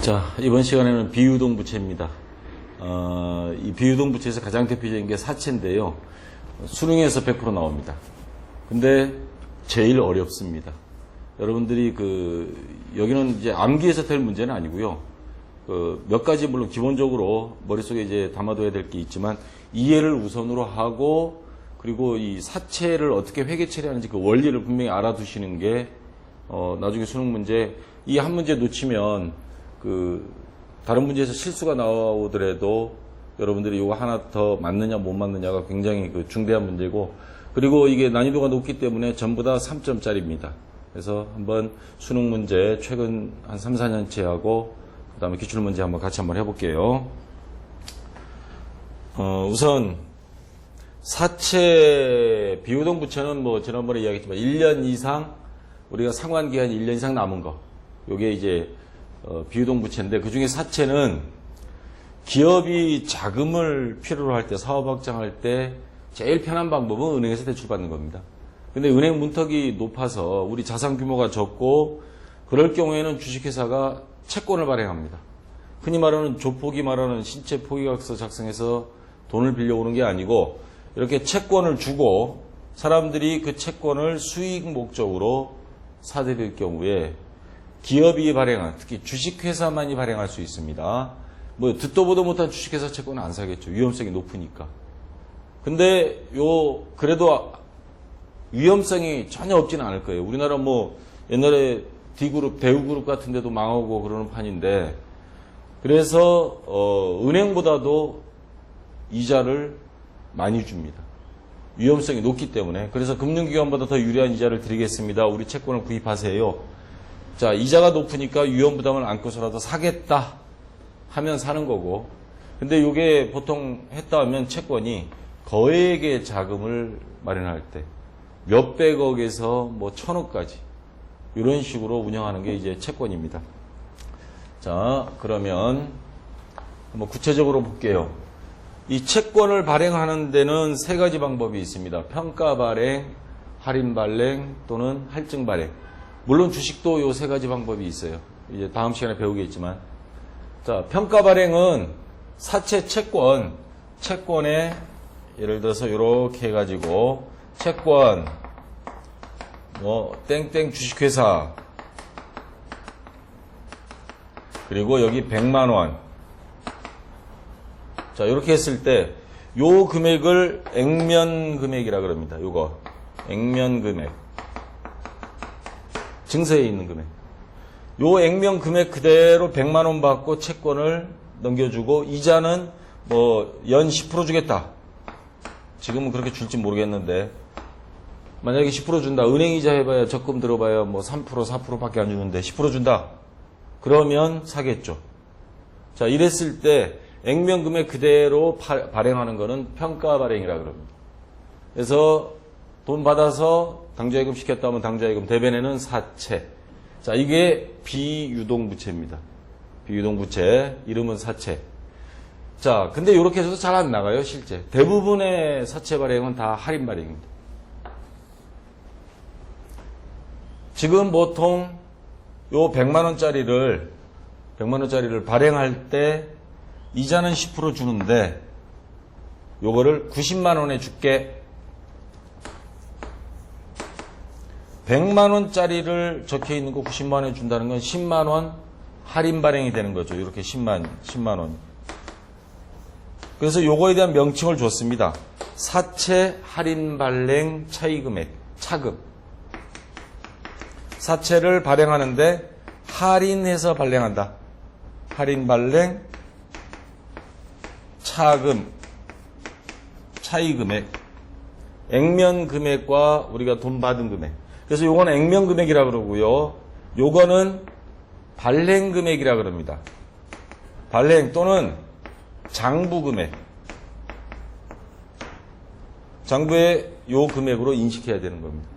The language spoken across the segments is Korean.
자, 이번 시간에는 비유동부채입니다. 이 비유동부채에서 가장 대표적인 게 사채인데요. 수능에서 100% 나옵니다. 근데 제일 어렵습니다. 여러분들이 여기는 이제 암기해서 될 문제는 아니고요. 몇 가지 물론 기본적으로 머릿속에 이제 담아둬야 될 게 있지만 이해를 우선으로 하고 그리고 이 사채를 어떻게 회계 처리하는지 그 원리를 분명히 알아두시는 게 나중에 수능 문제 이 한 문제 놓치면 다른 문제에서 실수가 나오더라도 여러분들이 이거 하나 더 맞느냐 못 맞느냐가 굉장히 중대한 문제고 그리고 이게 난이도가 높기 때문에 전부 다 3점짜리입니다. 그래서 한번 수능 문제 최근 한 3, 4년치 하고 그 다음에 기출문제 같이 한번 해볼게요. 우선 사채 비유동부채는 지난번에 이야기했지만 1년 이상 우리가 상환기한 1년 이상 남은 거 요게 이제 비유동부채인데 그중에 사채는 기업이 자금을 필요로 할 때 사업 확장할 때 제일 편한 방법은 은행에서 대출받는 겁니다. 근데 은행 문턱이 높아서 우리 자산 규모가 적고 그럴 경우에는 주식회사가 채권을 발행합니다. 흔히 말하는 조폭이 말하는 신체 포기각서 작성해서 돈을 빌려오는 게 아니고 이렇게 채권을 주고 사람들이 그 채권을 수익 목적으로 사들일 경우에 기업이 발행한 특히 주식회사만이 발행할 수 있습니다. 듣도 보도 못한 주식회사 채권은 안 사겠죠. 위험성이 높으니까. 근데 그래도 위험성이 전혀 없지는 않을 거예요. 우리나라 옛날에 D그룹, 대우그룹 같은 데도 망하고 그러는 판인데 그래서 은행보다도 이자를 많이 줍니다. 위험성이 높기 때문에. 그래서 금융기관보다 더 유리한 이자를 드리겠습니다. 우리 채권을 구입하세요. 자, 이자가 높으니까 위험 부담을 안고서라도 사겠다 하면 사는 거고. 근데 이게 보통 했다 하면 채권이 거액의 자금을 마련할 때 몇백억에서 1000억까지 이런 식으로 운영하는 게 이제 채권입니다. 자, 그러면 한번 구체적으로 볼게요. 이 채권을 발행하는 데는 세 가지 방법이 있습니다. 평가 발행, 할인 발행 또는 할증 발행. 물론 주식도 요 세 가지 방법이 있어요. 이제 다음 시간에 배우겠지만. 자, 평가 발행은 사채 채권에 예를 들어서 이렇게 해가지고 채권 땡땡 주식회사 그리고 여기 100만 원. 자, 이렇게 했을 때 요 금액을 액면 금액이라 그럽니다. 요거 액면 금액. 증서에 있는 금액. 요 액면 금액 그대로 100만 원 받고 채권을 넘겨주고 이자는 연 10% 주겠다. 지금은 그렇게 줄지 모르겠는데 만약에 10% 준다. 은행 이자 해봐야 적금 들어봐야 3% 4%밖에 안 주는데 10% 준다. 그러면 사겠죠. 자, 이랬을 때 액면 금액 그대로 발행하는 거는 평가 발행이라 그럽니다. 그래서 돈 받아서 당좌예금 시켰다 하면 당좌예금 대변에는 사채. 자, 이게 비유동부채입니다. 비유동부채 이름은 사채. 자, 근데 이렇게 해서도 잘 안 나가요, 실제. 대부분의 사채 발행은 다 할인 발행입니다. 지금 보통 요 100만 원짜리를 발행할 때 이자는 10% 주는데 요거를 90만 원에 줄게. 100만 원짜리를 적혀 있는 거 90만 원에 준다는 건 10만 원 할인 발행이 되는 거죠. 이렇게 10만 원. 그래서 요거에 대한 명칭을 줬습니다. 사채 할인 발행 차익금액, 차금. 사채를 발행하는데 할인해서 발행한다. 할인 발행 차금, 차익금액. 액면 금액과 우리가 돈 받은 금액. 그래서 요거는 액면 금액이라 그러고요. 요거는 발행 금액이라 그럽니다. 발행 또는 장부 금액. 장부에 요 금액으로 인식해야 되는 겁니다.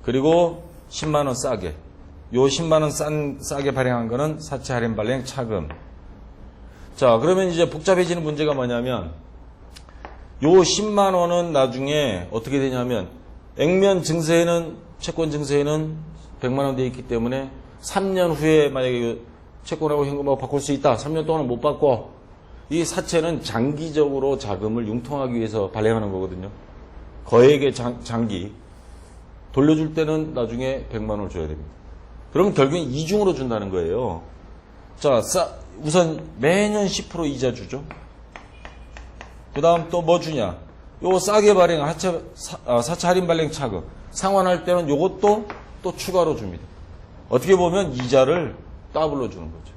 그리고 10만 원 싸게. 요 10만 원 싸게 발행한 거는 사채 할인 발행 차금. 자, 그러면 이제 복잡해지는 문제가 뭐냐면 요 10만 원은 나중에 어떻게 되냐면 액면 증서에는 채권 증서에는 100만 원 돼 있기 때문에 3년 후에 만약에 채권하고 현금하고 바꿀 수 있다. 3년 동안은 못 바꿔. 이 사채는 장기적으로 자금을 융통하기 위해서 발행하는 거거든요. 거액의 장기. 돌려줄 때는 나중에 100만 원을 줘야 됩니다. 그러면 결국엔 이중으로 준다는 거예요. 자, 우선 매년 10% 이자 주죠. 그 다음 또 뭐 주냐. 요거 싸게 발행, 사채 할인 발행 차금. 상환할 때는 요것도 또 추가로 줍니다. 어떻게 보면 이자를 더블로 주는 거죠.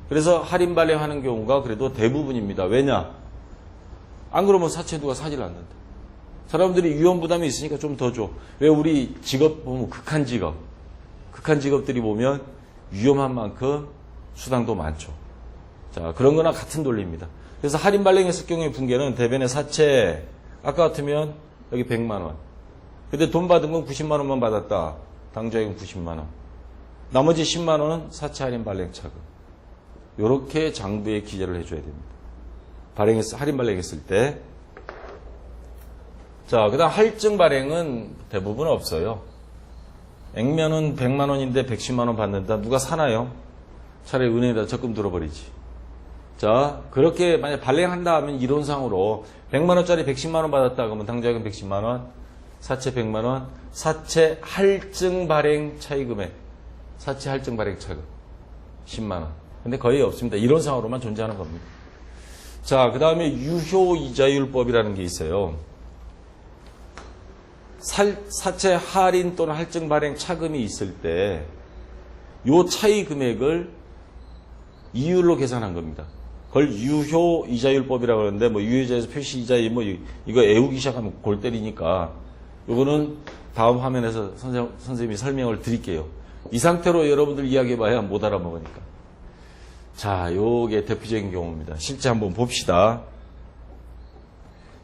그래서 할인 발행하는 경우가 그래도 대부분입니다. 왜냐? 안 그러면 사채 누가 사질 않는다. 사람들이 위험 부담이 있으니까 좀 더 줘. 왜 우리 직업 보면 극한 직업들이 보면 위험한 만큼 수당도 많죠. 자, 그런 거나 같은 논리입니다. 그래서 할인 발행했을 경우에 분계는 대변의 사채, 아까 같으면 여기 100만 원. 근데 돈 받은 건 90만 원만 받았다. 당좌액은 90만 원. 나머지 10만 원은 사채 할인 발행 차금. 요렇게 장부에 기재를 해줘야 됩니다. 할인 발행했을 때. 자, 그 다음 할증 발행은 대부분 없어요. 액면은 100만 원인데 110만 원 받는다. 누가 사나요? 차라리 은행에다 적금 들어버리지. 자, 그렇게 만약 발행한다 하면 이론상으로 100만 원짜리 110만 원 받았다 그러면 당좌액은 110만 원, 사채 100만 원, 사채 할증 발행 차입금액, 사채 할증 발행 차금 10만 원. 근데 거의 없습니다. 이론상으로만 존재하는 겁니다. 자, 그 다음에 유효이자율법이라는 게 있어요. 사채 할인 또는 할증 발행 차금이 있을 때 요 차이 금액을 이율로 계산한 겁니다. 그걸 유효이자율법이라고 하는데 뭐 유효이자에서 표시이자율 뭐 이거 애우기 시작하면 골 때리니까 요거는 다음 화면에서 선생님이 설명을 드릴게요. 이 상태로 여러분들 이야기해봐야 못 알아먹으니까. 자, 요게 대표적인 경우입니다. 실제 한번 봅시다.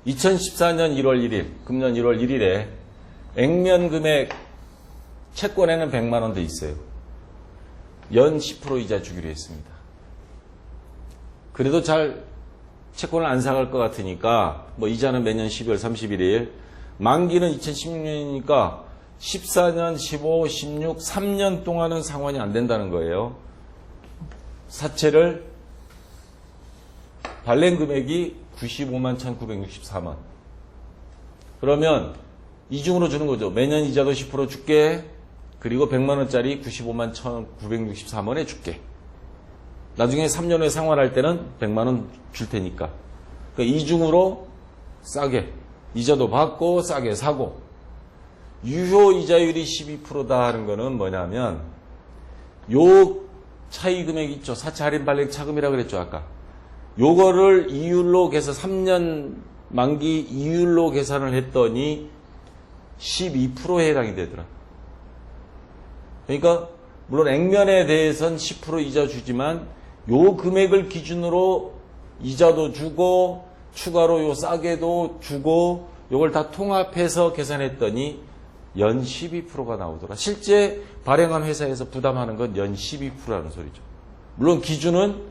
2014년 1월 1일, 금년 1월 1일에 액면 금액 채권에는 100만 원 돼 있어요. 연 10% 이자 주기로 했습니다. 그래도 잘 채권을 안 사갈 것 같으니까 뭐 이자는 매년 12월 31일, 만기는 2016년이니까 14년, 15, 16, 3년 동안은 상환이 안 된다는 거예요. 사채를 발행 금액이 95만 1,964만. 그러면 이중으로 주는 거죠. 매년 이자도 10% 줄게. 그리고 100만 원짜리 95만 1,963원에 줄게. 나중에 3년 후에 상환할 때는 100만 원 줄 테니까. 그러니까 이중으로 싸게 이자도 받고 싸게 사고. 유효 이자율이 12%다 하는 거는 뭐냐면 요 차이 금액 있죠. 사채 할인 발행 차금이라고 그랬죠, 아까. 요거를 이율로 계산 3년 만기 이율로 계산을 했더니 12%에 해당이 되더라. 그러니까 물론 액면에 대해서는 10% 이자 주지만 요 금액을 기준으로 이자도 주고 추가로 요 싸게도 주고 요걸 다 통합해서 계산했더니 연 12%가 나오더라. 실제 발행한 회사에서 부담하는 건 연 12%라는 소리죠. 물론 기준은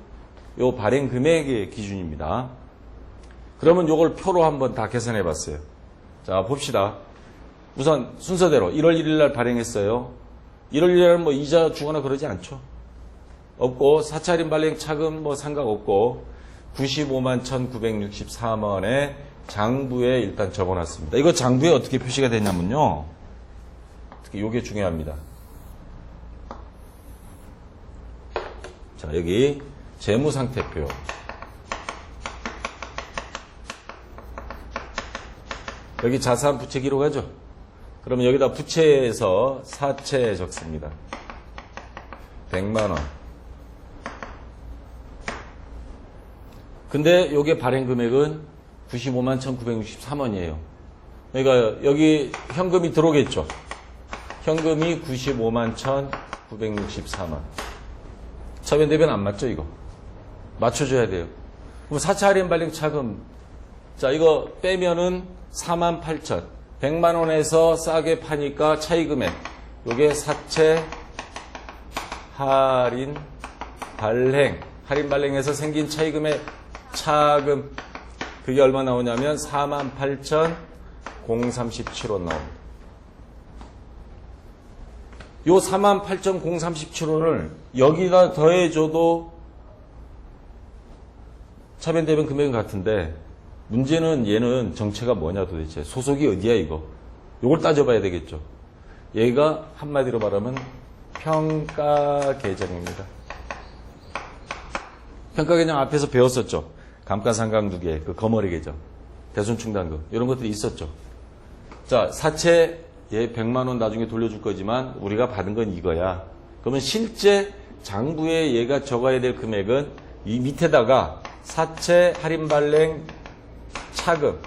요 발행 금액의 기준입니다. 그러면 요걸 표로 한번 다 계산해 봤어요. 자, 봅시다. 우선 순서대로 1월 1일 날 발행했어요. 1월 1일 날 뭐 이자 주거나 그러지 않죠. 없고 사채 할인 발행 차금 뭐 상관없고 95만 1,964원에 장부에 일단 적어놨습니다. 이거 장부에 어떻게 표시가 되냐면요. 특히 이게 중요합니다. 자, 여기 재무상태표. 여기 자산 부채 기록하죠. 그러면 여기다 부채에서 사채 적습니다. 100만 원. 근데 요게 발행 금액은 95만 1,963원이에요. 그러니까 여기 현금이 들어오겠죠. 현금이 95만 1,963원. 차변 대변 안 맞죠, 이거? 맞춰줘야 돼요. 그럼 사채 할인 발행 차금. 자, 이거 빼면은 4만 8천. 100만 원에서 싸게 파니까 차이 금액. 요게 사채 할인 발행. 할인 발행에서 생긴 차이 금액 차금. 그게 얼마 나오냐면 4만 8천 037원 나옵니다. 요 48,037원을 여기다 더해줘도 차변대변 금액은 같은데 문제는 얘는 정체가 뭐냐 도대체. 소속이 어디야 이거. 요걸 따져봐야 되겠죠. 얘가 한마디로 말하면 평가 계정입니다. 평가 계정 앞에서 배웠었죠. 감가상각누계, 그 거머리 계정, 대손충당금 이런 것들이 있었죠. 자, 사채 얘 100만 원 나중에 돌려줄 거지만 우리가 받은 건 이거야. 그러면 실제 장부에 얘가 적어야 될 금액은 이 밑에다가 사채 할인 발행 차금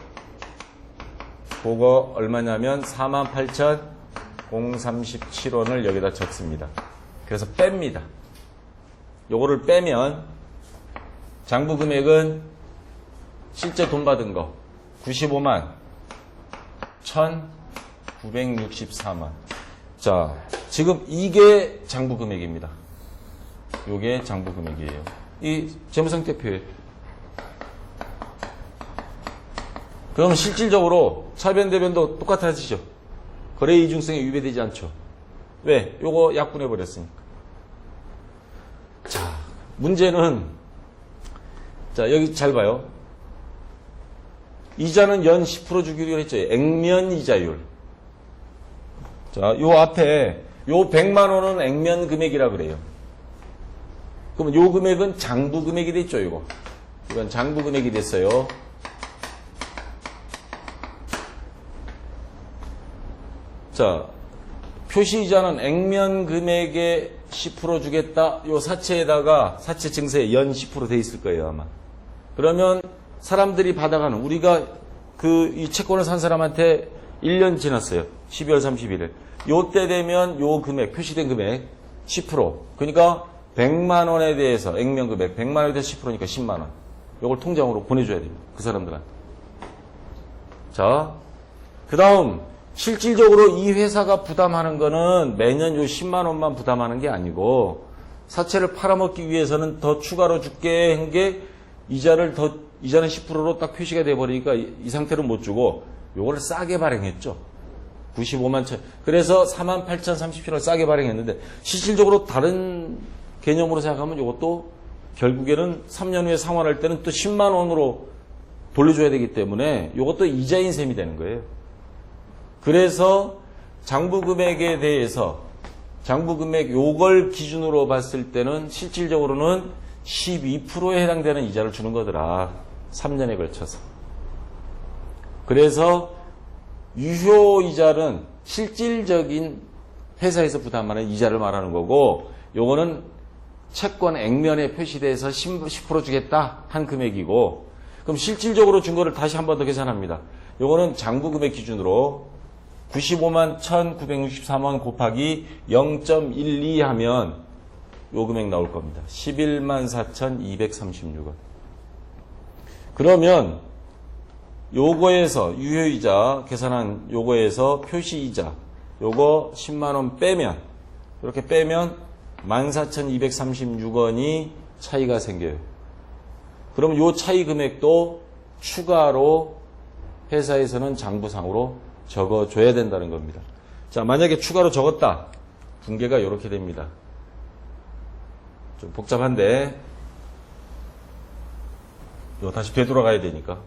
그거 얼마냐면 48,037원을 여기다 적습니다. 그래서 뺍니다. 요거를 빼면 장부 금액은 실제 돈 받은 거 95만 1,964만. 자, 지금 이게 장부 금액입니다. 요게 장부 금액이에요. 이 재무상태표에. 그러면 실질적으로 차변대변도 똑같아지죠. 거래 이중성에 위배되지 않죠. 왜? 요거 약분해 버렸으니까. 자, 문제는 자, 여기 잘 봐요. 이자는 연 10% 주기로 했죠. 액면 이자율. 자, 요 앞에 요 100만 원은 액면 금액이라 그래요. 그러면 요 금액은 장부 금액이 됐죠, 이거. 이건 장부 금액이 됐어요. 자, 표시이자는 액면 금액의 10% 주겠다. 요 사채에다가 사채 증세에 연 10% 돼 있을 거예요, 아마. 그러면 사람들이 받아가는 우리가 이 채권을 산 사람한테 1년 지났어요. 12월 31일. 요때 되면 요 금액, 표시된 금액 10%. 그러니까 100만 원에 대해서 액면 금액 100만 원에 대해서 10%니까 10만 원. 요걸 통장으로 보내줘야 됩니다. 그 사람들한테. 자, 그 다음 실질적으로 이 회사가 부담하는 거는 매년 요 10만 원만 부담하는 게 아니고 사채를 팔아먹기 위해서는 더 추가로 줄게 한 게 이자는 10%로 딱 표시가 돼버리니까 이 상태로 못 주고 요거를 싸게 발행했죠. 95만 천. 그래서 48,037원을 싸게 발행했는데 실질적으로 다른 개념으로 생각하면 요것도 결국에는 3년 후에 상환할 때는 또 10만 원으로 돌려줘야 되기 때문에 요것도 이자인 셈이 되는 거예요. 그래서 장부 금액에 대해서 장부 금액 요걸 기준으로 봤을 때는 실질적으로는 12%에 해당되는 이자를 주는 거더라. 3년에 걸쳐서. 그래서 유효이자는 실질적인 회사에서 부담하는 이자를 말하는 거고 요거는 채권 액면에 표시돼서 10% 주겠다 한 금액이고 그럼 실질적으로 준 거를 다시 한 번 더 계산합니다. 요거는 장부 금액 기준으로 95만 1,963원 곱하기 0.12 하면 요 금액 나올 겁니다. 11만 4,236원. 그러면 요거에서 유효이자 계산한 요거에서 표시이자 요거 10만 원 빼면 이렇게 빼면 14,236원이 차이가 생겨요. 그럼 요 차이 금액도 추가로 회사에서는 장부상으로 적어줘야 된다는 겁니다. 자, 만약에 추가로 적었다. 분계가 이렇게 됩니다. 좀 복잡한데 이거 다시 되돌아가야 되니까.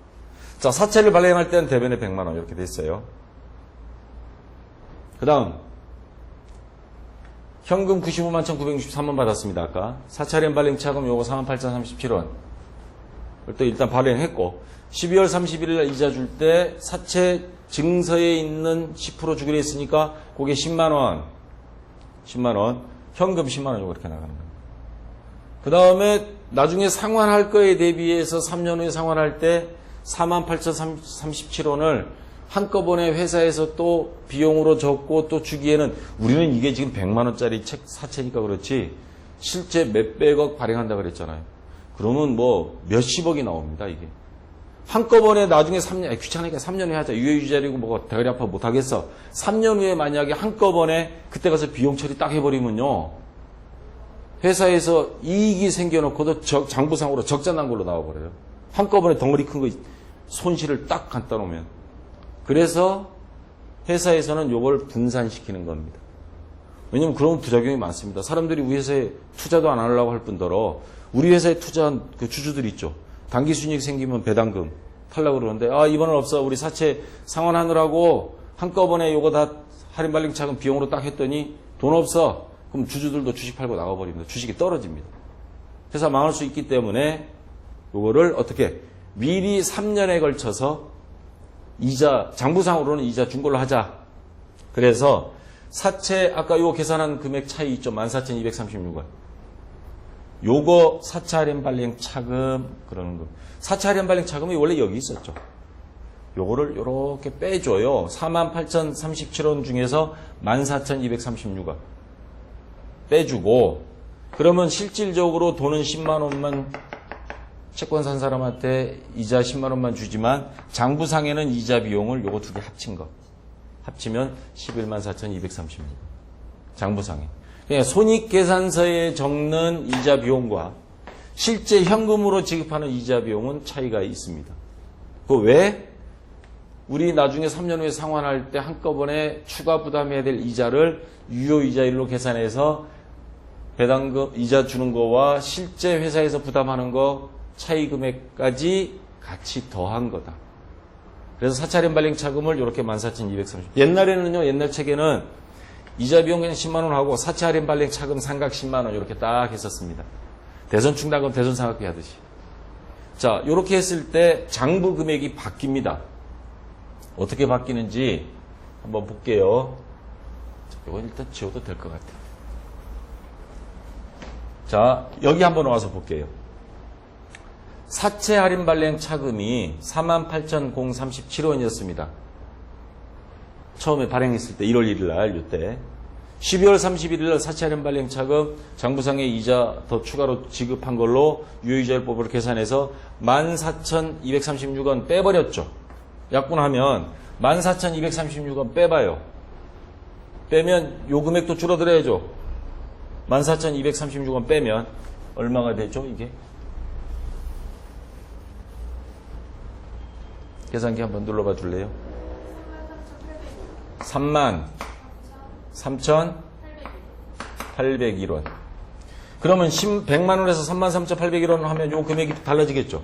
자, 사채를 발행할 때는 대변에 100만 원 이렇게 됐어요. 그 다음 현금 95만 1,963원 받았습니다. 아까 사채 할인 발행 차금 요거 48,037원 또 일단 발행했고 12월 31일 날 이자 줄 때 사채 증서에 있는 10% 주기로 했으니까 그게 10만 원 현금 10만 원 요거 이렇게 나가는 겁니다. 그 다음에 나중에 상환할 거에 대비해서 3년 후에 상환할 때 48,037원을 한꺼번에 회사에서 또 비용으로 적고 또 주기에는 우리는 이게 지금 100만 원짜리 사채니까 그렇지 실제 몇백억 발행한다 그랬잖아요. 그러면 뭐 몇십억이 나옵니다. 이게 한꺼번에 나중에 3년 귀찮으니까 3년 후에 하자. 유효이자리고 뭐가 대가리 아파 못하겠어. 3년 후에 만약에 한꺼번에 그때 가서 비용 처리 딱 해버리면요 회사에서 이익이 생겨놓고도 장부상으로 적자 난 걸로 나와버려요. 한꺼번에 덩어리 큰 거 손실을 딱 갖다 놓으면. 그래서 회사에서는 요걸 분산시키는 겁니다. 왜냐면 그런 부작용이 많습니다. 사람들이 우리 회사에 투자도 안 하려고 할 뿐더러 우리 회사에 투자한 그 주주들이 있죠. 단기 순이익 생기면 배당금 탈라고 그러는데 이번은 없어. 우리 사채 상환하느라고 한꺼번에 요거 다 할인 발행 차금 비용으로 딱 했더니 돈 없어. 그럼 주주들도 주식 팔고 나가버립니다. 주식이 떨어집니다. 회사 망할 수 있기 때문에 요거를 어떻게 미리 3년에 걸쳐서 이자 장부상으로는 이자 준 걸로 하자. 그래서 사채 아까 요 계산한 금액 차이 있죠. 14,236원. 요거 사채 할인 발행 차금 그러는 거. 사채 할인 발행 차금이 원래 여기 있었죠. 요거를 요렇게 빼줘요. 48,037원 중에서 14,236원 빼주고 그러면 실질적으로 돈은 10만 원만 채권 산 사람한테 이자 10만 원만 주지만 장부상에는 이자 비용을 요거 두 개 합친 거. 합치면 114,236원. 장부상에. 그냥 손익계산서에 적는 이자 비용과 실제 현금으로 지급하는 이자 비용은 차이가 있습니다. 그 왜? 우리 나중에 3년 후에 상환할 때 한꺼번에 추가 부담해야 될 이자를 유효이자율로 계산해서 배당금 이자 주는 거와 실제 회사에서 부담하는 거 차이 금액까지 같이 더한 거다. 그래서 사채 할인 발행 차금을 이렇게 14,230. 옛날에는요, 옛날 책에는 이자 비용 그냥 10만 원 하고 사채 할인 발행 차금 상각 10만 원 이렇게 딱 했었습니다. 대선 충당금 대선 상각비 하듯이. 자, 이렇게 했을 때 장부 금액이 바뀝니다. 어떻게 바뀌는지 한번 볼게요. 자, 이건 일단 지워도 될 것 같아요. 자, 여기 한번 와서 볼게요. 사채 할인 발행 차금이 48,037원이었습니다. 처음에 발행했을 때 1월 1일 날 이때 12월 31일 날 사채 할인 발행 차금 장부상에 이자 더 추가로 지급한 걸로 유효이자율법으로 계산해서 14,236원 빼버렸죠. 약분하면 14,236원 빼봐요. 빼면 요 금액도 줄어들어야죠. 14,236원 빼면 얼마가 되죠, 이게? 계산기 한번 눌러봐 줄래요? 33,801원. 그러면 100만 원에서 33,801원 하면 요 금액이 달라지겠죠?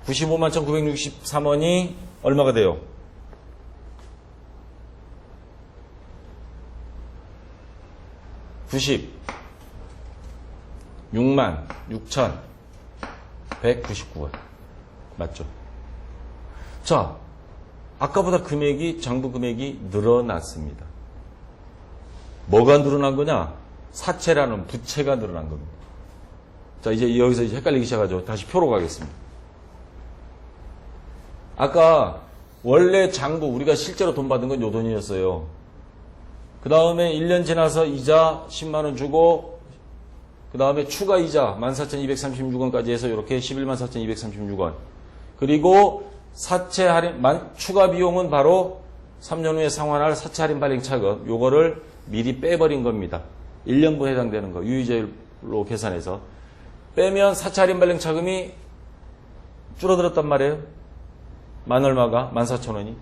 951,963원이 얼마가 돼요? 96,6,199원. 맞죠? 자, 아까보다 금액이, 장부 금액이 늘어났습니다. 뭐가 늘어난 거냐? 사채라는 부채가 늘어난 겁니다. 자, 이제 여기서 이제 헷갈리기 시작하죠. 다시 표로 가겠습니다. 아까 원래 장부, 우리가 실제로 돈 받은 건 요 돈이었어요. 그 다음에 1년 지나서 이자 10만원 주고, 그 다음에 추가 이자 14,236원까지 해서 이렇게 114,236원. 그리고 사채 할인, 추가 비용은 바로 3년 후에 상환할 사채 할인 발행 차금, 요거를 미리 빼버린 겁니다. 1년분 해당되는 거, 유효이자율로 계산해서. 빼면 사채 할인 발행 차금이 줄어들었단 말이에요. 만 얼마가? 14,000원이.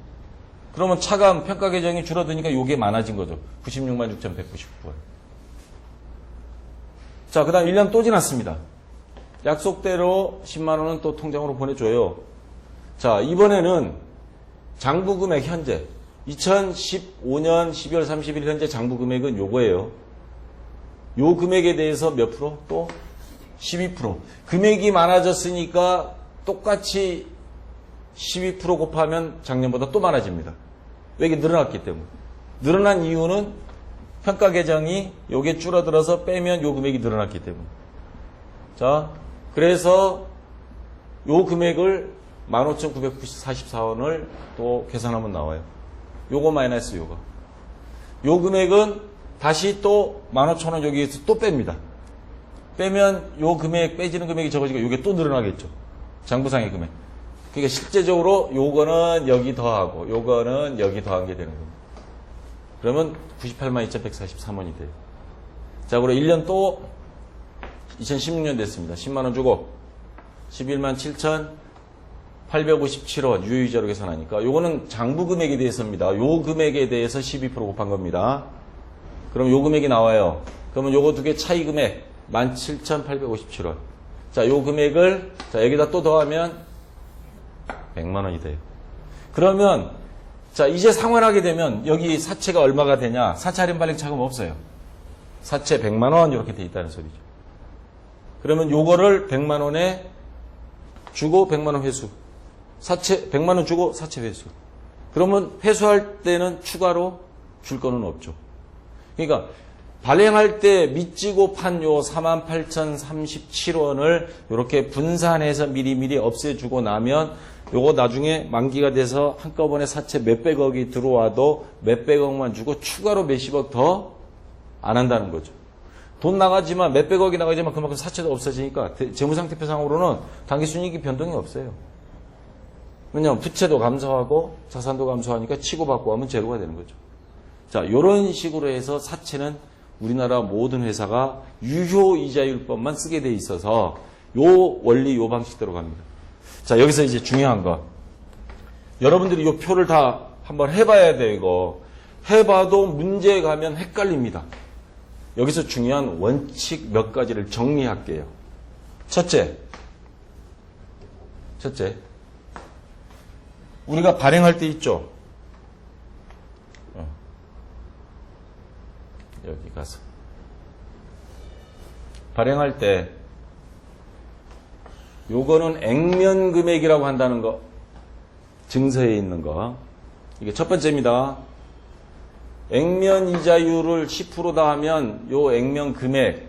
그러면 차감 평가 계정이 줄어드니까 요게 많아진 거죠. 966,199원. 자, 그 다음 1년 또 지났습니다. 약속대로 10만원은 또 통장으로 보내줘요. 자, 이번에는 장부금액 현재 2015년 12월 30일 현재 장부금액은 요거예요. 요 금액에 대해서 몇 프로? 또 12%. 금액이 많아졌으니까 똑같이 12% 곱하면 작년보다 또 많아집니다. 왜 이게 늘어났기 때문에. 늘어난 이유는 평가 계정이 요게 줄어들어서 빼면 요 금액이 늘어났기 때문에. 자, 그래서 요 금액을 15,944원을 또 계산하면 나와요. 요거 마이너스 요거. 요 금액은 다시 또 15,000원 여기에서 또 뺍니다. 빼면 요 금액, 빼지는 금액이 적어지고 요게 또 늘어나겠죠. 장부상의 금액. 그러니까 실제적으로 요거는 여기 더하고 요거는 여기 더한 게 되는 겁니다. 그러면 982,143원이 돼요. 자, 그리고 1년 또 2016년 됐습니다. 10만원 주고 117,857원 유효이자로 계산하니까 요거는 장부 금액에 대해서입니다. 요 금액에 대해서 12% 곱한 겁니다. 그럼 요 금액이 나와요. 그러면 요거 두 개 차이 금액 17,857원. 자, 요 금액을 자, 여기다 또 더하면 100만 원이 돼요. 그러면 자, 이제 상환하게 되면 여기 사채가 얼마가 되냐? 사채 할인 발행 차금 없어요. 사채 100만 원 이렇게 돼 있다는 소리죠. 그러면 요거를 100만 원에 주고 100만 원 회수. 사채 100만 원 주고 사채 회수. 그러면 회수할 때는 추가로 줄 거는 없죠. 그러니까 발행할 때 미치고 판 요 48,037원을 이렇게 분산해서 미리미리 없애주고 나면 요거 나중에 만기가 돼서 한꺼번에 사채 몇백억이 들어와도 몇백억만 주고 추가로 몇십억 더 안 한다는 거죠. 돈 나가지만 몇백억이 나가지만 그만큼 사채도 없어지니까 재무상태표상으로는 당기순이익이 변동이 없어요. 왜냐하면 부채도 감소하고 자산도 감소하니까 치고받고 하면 제로가 되는 거죠. 자, 이런 식으로 해서 사채는 우리나라 모든 회사가 유효이자율법만 쓰게 돼 있어서 요 원리 요 방식대로 갑니다. 자, 여기서 이제 중요한 거. 여러분들이 요 표를 다 한번 해봐야 돼요, 이거. 해봐도 문제 가면 헷갈립니다. 여기서 중요한 원칙 몇 가지를 정리할게요. 첫째. 우리가 발행할 때 있죠? 여기 가서. 발행할 때 요거는 액면 금액이라고 한다는 거. 증서에 있는 거. 이게 첫 번째입니다. 액면 이자율을 10%다 하면 요 액면 금액,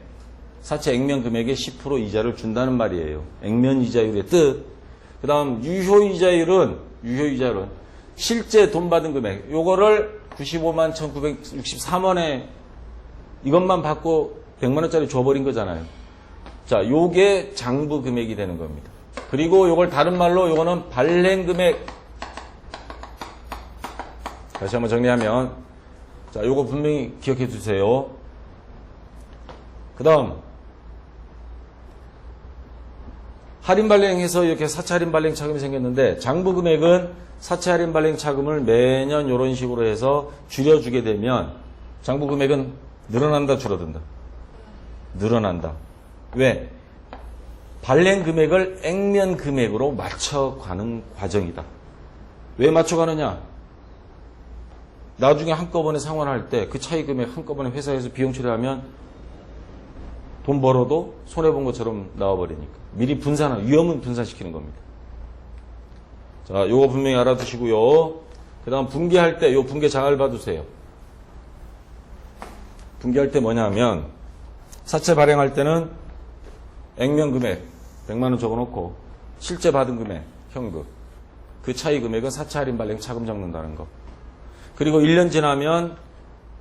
사채 액면 금액의 10% 이자를 준다는 말이에요. 액면 이자율의 뜻. 그 다음 유효이자율은 실제 돈 받은 금액. 요거를 95만 1963원에 이것만 받고 100만 원짜리 줘버린 거잖아요. 자, 요게 장부 금액이 되는 겁니다. 그리고 요걸 다른 말로 요거는 발행 금액. 다시 한번 정리하면 자, 요거 분명히 기억해 두세요. 그 다음 할인 발행해서 이렇게 사채 할인 발행 차금이 생겼는데 장부 금액은 사채 할인 발행 차금을 매년 이런 식으로 해서 줄여주게 되면 장부 금액은 늘어난다 줄어든다? 늘어난다. 왜? 발행 금액을 액면 금액으로 맞춰가는 과정이다. 왜 맞춰가느냐? 나중에 한꺼번에 상환할 때 그 차이 금액 한꺼번에 회사에서 비용 처리하면 돈 벌어도 손해본 것처럼 나와버리니까. 미리 위험은 분산시키는 겁니다. 자, 요거 분명히 알아두시고요. 그 다음 분기할 때, 요 분기 잘 봐두세요. 분기할 때 뭐냐면, 사채 발행할 때는 액면 금액 100만 원 적어놓고, 실제 받은 금액, 현금. 그 차이 금액은 사채 할인 발행 차금 적는다는 거. 그리고 1년 지나면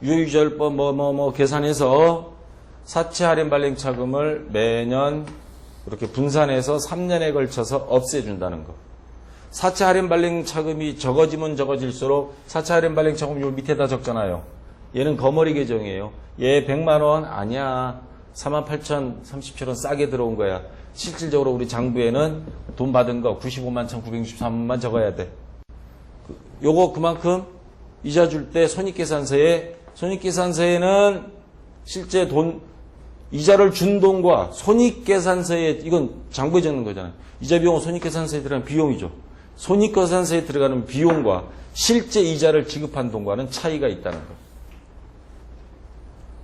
유효이자율법 계산해서 사채 할인 발행 차금을 매년 이렇게 분산해서 3년에 걸쳐서 없애준다는 거. 사채 할인 발행 차금이 적어지면 적어질수록 사채 할인 발행 차금 요 밑에다 적잖아요. 얘는 거머리 계정이에요. 얘 100만 원 아니야. 48,037원 싸게 들어온 거야. 실질적으로 우리 장부에는 돈 받은 거 95만 1,963원만 적어야 돼. 요거 그만큼 이자 줄 때 손익계산서에는 실제 돈, 이자를 준 돈과 손익계산서에, 이건 장부에 적는 거잖아요. 이자 비용은 손익계산서에 들어가는 비용이죠. 손익계산서에 들어가는 비용과 실제 이자를 지급한 돈과는 차이가 있다는 거.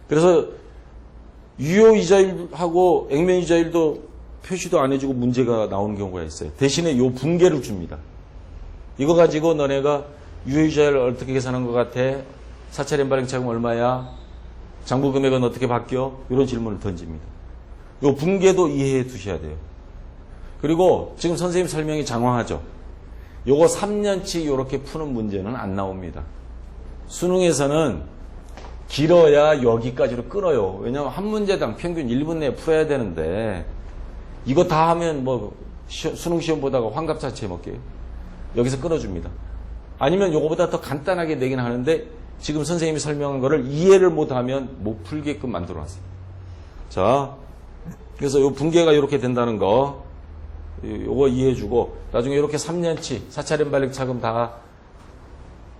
그래서 유효이자율하고 액면이자율도 표시도 안 해주고 문제가 나오는 경우가 있어요. 대신에 요 분계를 줍니다. 이거 가지고 너네가 유효이자율을 어떻게 계산한 것 같아? 사채 할인 발행 차금 얼마야? 장부 금액은 어떻게 바뀌어? 이런 질문을 던집니다. 요 분계도 이해해 두셔야 돼요. 그리고 지금 선생님 설명이 장황하죠? 요거 3년치 이렇게 푸는 문제는 안 나옵니다. 수능에서는 길어야 여기까지로 끊어요. 왜냐하면 한 문제당 평균 1분 내에 풀어야 되는데 이거 다 하면 뭐 수능 시험 보다가 환갑자체 먹게요. 여기서 끊어줍니다. 아니면 요거보다 더 간단하게 내긴 하는데 지금 선생님이 설명한 거를 이해를 못하면 못 풀게끔 만들어놨어요. 자, 그래서 요 분계가 이렇게 된다는 거 요거 이해해주고 나중에 이렇게 3년치 사채 할인 발행 차금 다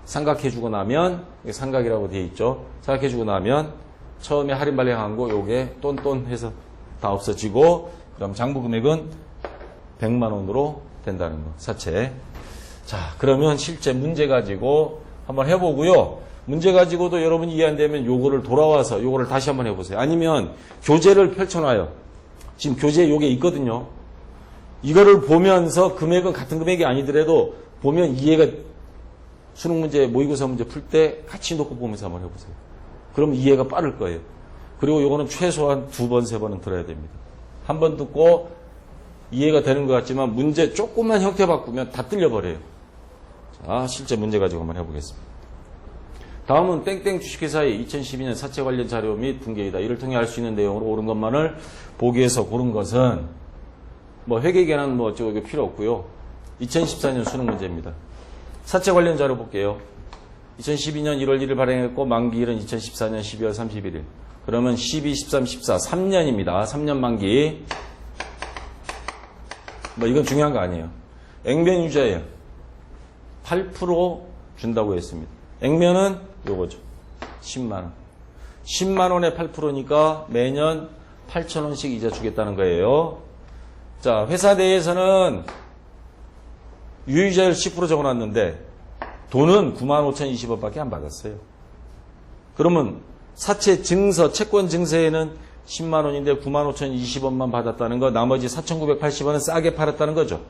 삼각해주고 나면 삼각이라고 되어 있죠. 삼각해주고 나면 처음에 할인 발행한 거 요게 똔똔 해서 다 없어지고 그럼 장부 금액은 100만 원으로 된다는 거. 사채. 자, 그러면 실제 문제 가지고 한번 해보고요. 문제 가지고도 여러분이 이해 안 되면 요거를 돌아와서 요거를 다시 한번 해보세요. 아니면 교재를 펼쳐놔요. 지금 교재에 요게 있거든요. 이거를 보면서 금액은 같은 금액이 아니더라도 보면 이해가 수능 문제, 모의고사 문제 풀 때 같이 놓고 보면서 한번 해보세요. 그럼 이해가 빠를 거예요. 그리고 요거는 최소한 2번, 3번은 들어야 됩니다. 한 번 듣고 이해가 되는 것 같지만 문제 조금만 형태 바꾸면 다 틀려버려요. 자, 실제 문제 가지고 한번 해보겠습니다. 다음은 땡땡 주식회사의 2012년 사채 관련 자료 및 분계이다. 이를 통해 알 수 있는 내용으로 옳은 것만을 보기 위해서 고른 것은 뭐 회계계는 뭐 어쩌고 필요 없고요. 2014년 수능 문제입니다. 사채 관련 자료 볼게요. 2012년 1월 1일 발행했고 만기일은 2014년 12월 31일. 그러면 12, 13, 14, 3년입니다. 3년 만기. 뭐 이건 중요한 거 아니에요. 액면 유자예요. 8% 준다고 했습니다. 액면은 요거죠. 10만 원. 10만 원에 8%니까 매년 8,000원씩 이자 주겠다는 거예요. 자, 회사 내에서는 유효이자율 10% 적어놨는데 돈은 95,020원밖에 안 받았어요. 그러면 사채 증서, 채권 증서에는 10만 원인데 95,020원만 받았다는 거, 나머지 4,980원은 싸게 팔았다는 거죠.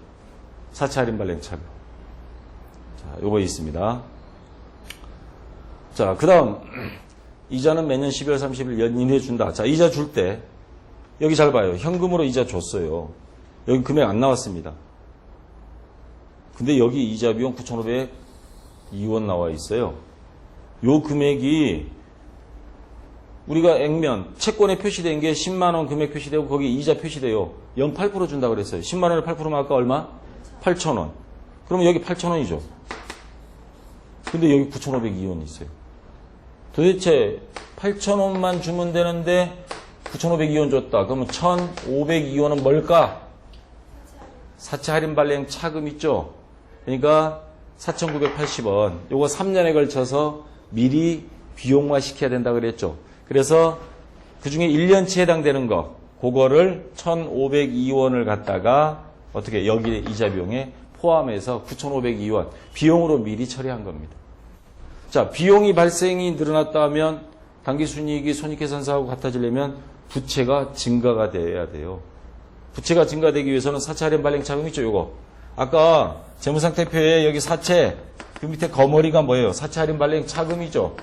사채 할인 발행 차금. 자, 요거 있습니다. 자, 그 다음 이자는 매년 12월 30일 연인해 준다. 자, 이자 줄 때 여기 잘 봐요. 현금으로 이자 줬어요. 여기 금액 안 나왔습니다. 근데 여기 이자 비용 9,502원 나와 있어요. 요 금액이 우리가 액면, 채권에 표시된 게 10만 원 금액 표시되고 거기 이자 표시돼요. 연 8% 준다 그랬어요. 10만 원을 8%면 아까 얼마? 8,000원. 그러면 여기 8,000원이죠. 근데 여기 9,502원이 있어요. 도대체 8,000원만 주면 되는데 9,502원 줬다. 그러면 1,502원은 뭘까? 사채 할인 발행 차금 있죠? 그러니까 4,980원. 요거 3년에 걸쳐서 미리 비용화 시켜야 된다 그랬죠. 그래서 그 중에 1년치 해당되는 거, 그거를 1,502원을 갖다가 어떻게 여기 이자 비용에 포함해서 9,502원 비용으로 미리 처리한 겁니다. 자, 비용이 발생이 늘어났다면 당기순이익이 손익계산서하고 같아지려면 부채가 증가가 돼야 돼요. 부채가 증가되기 위해서는 사채 할인 발행 차금 있죠, 요거. 아까 재무상태표에 여기 사채, 그 밑에 거머리가 뭐예요? 사채 할인 발행 차금이죠.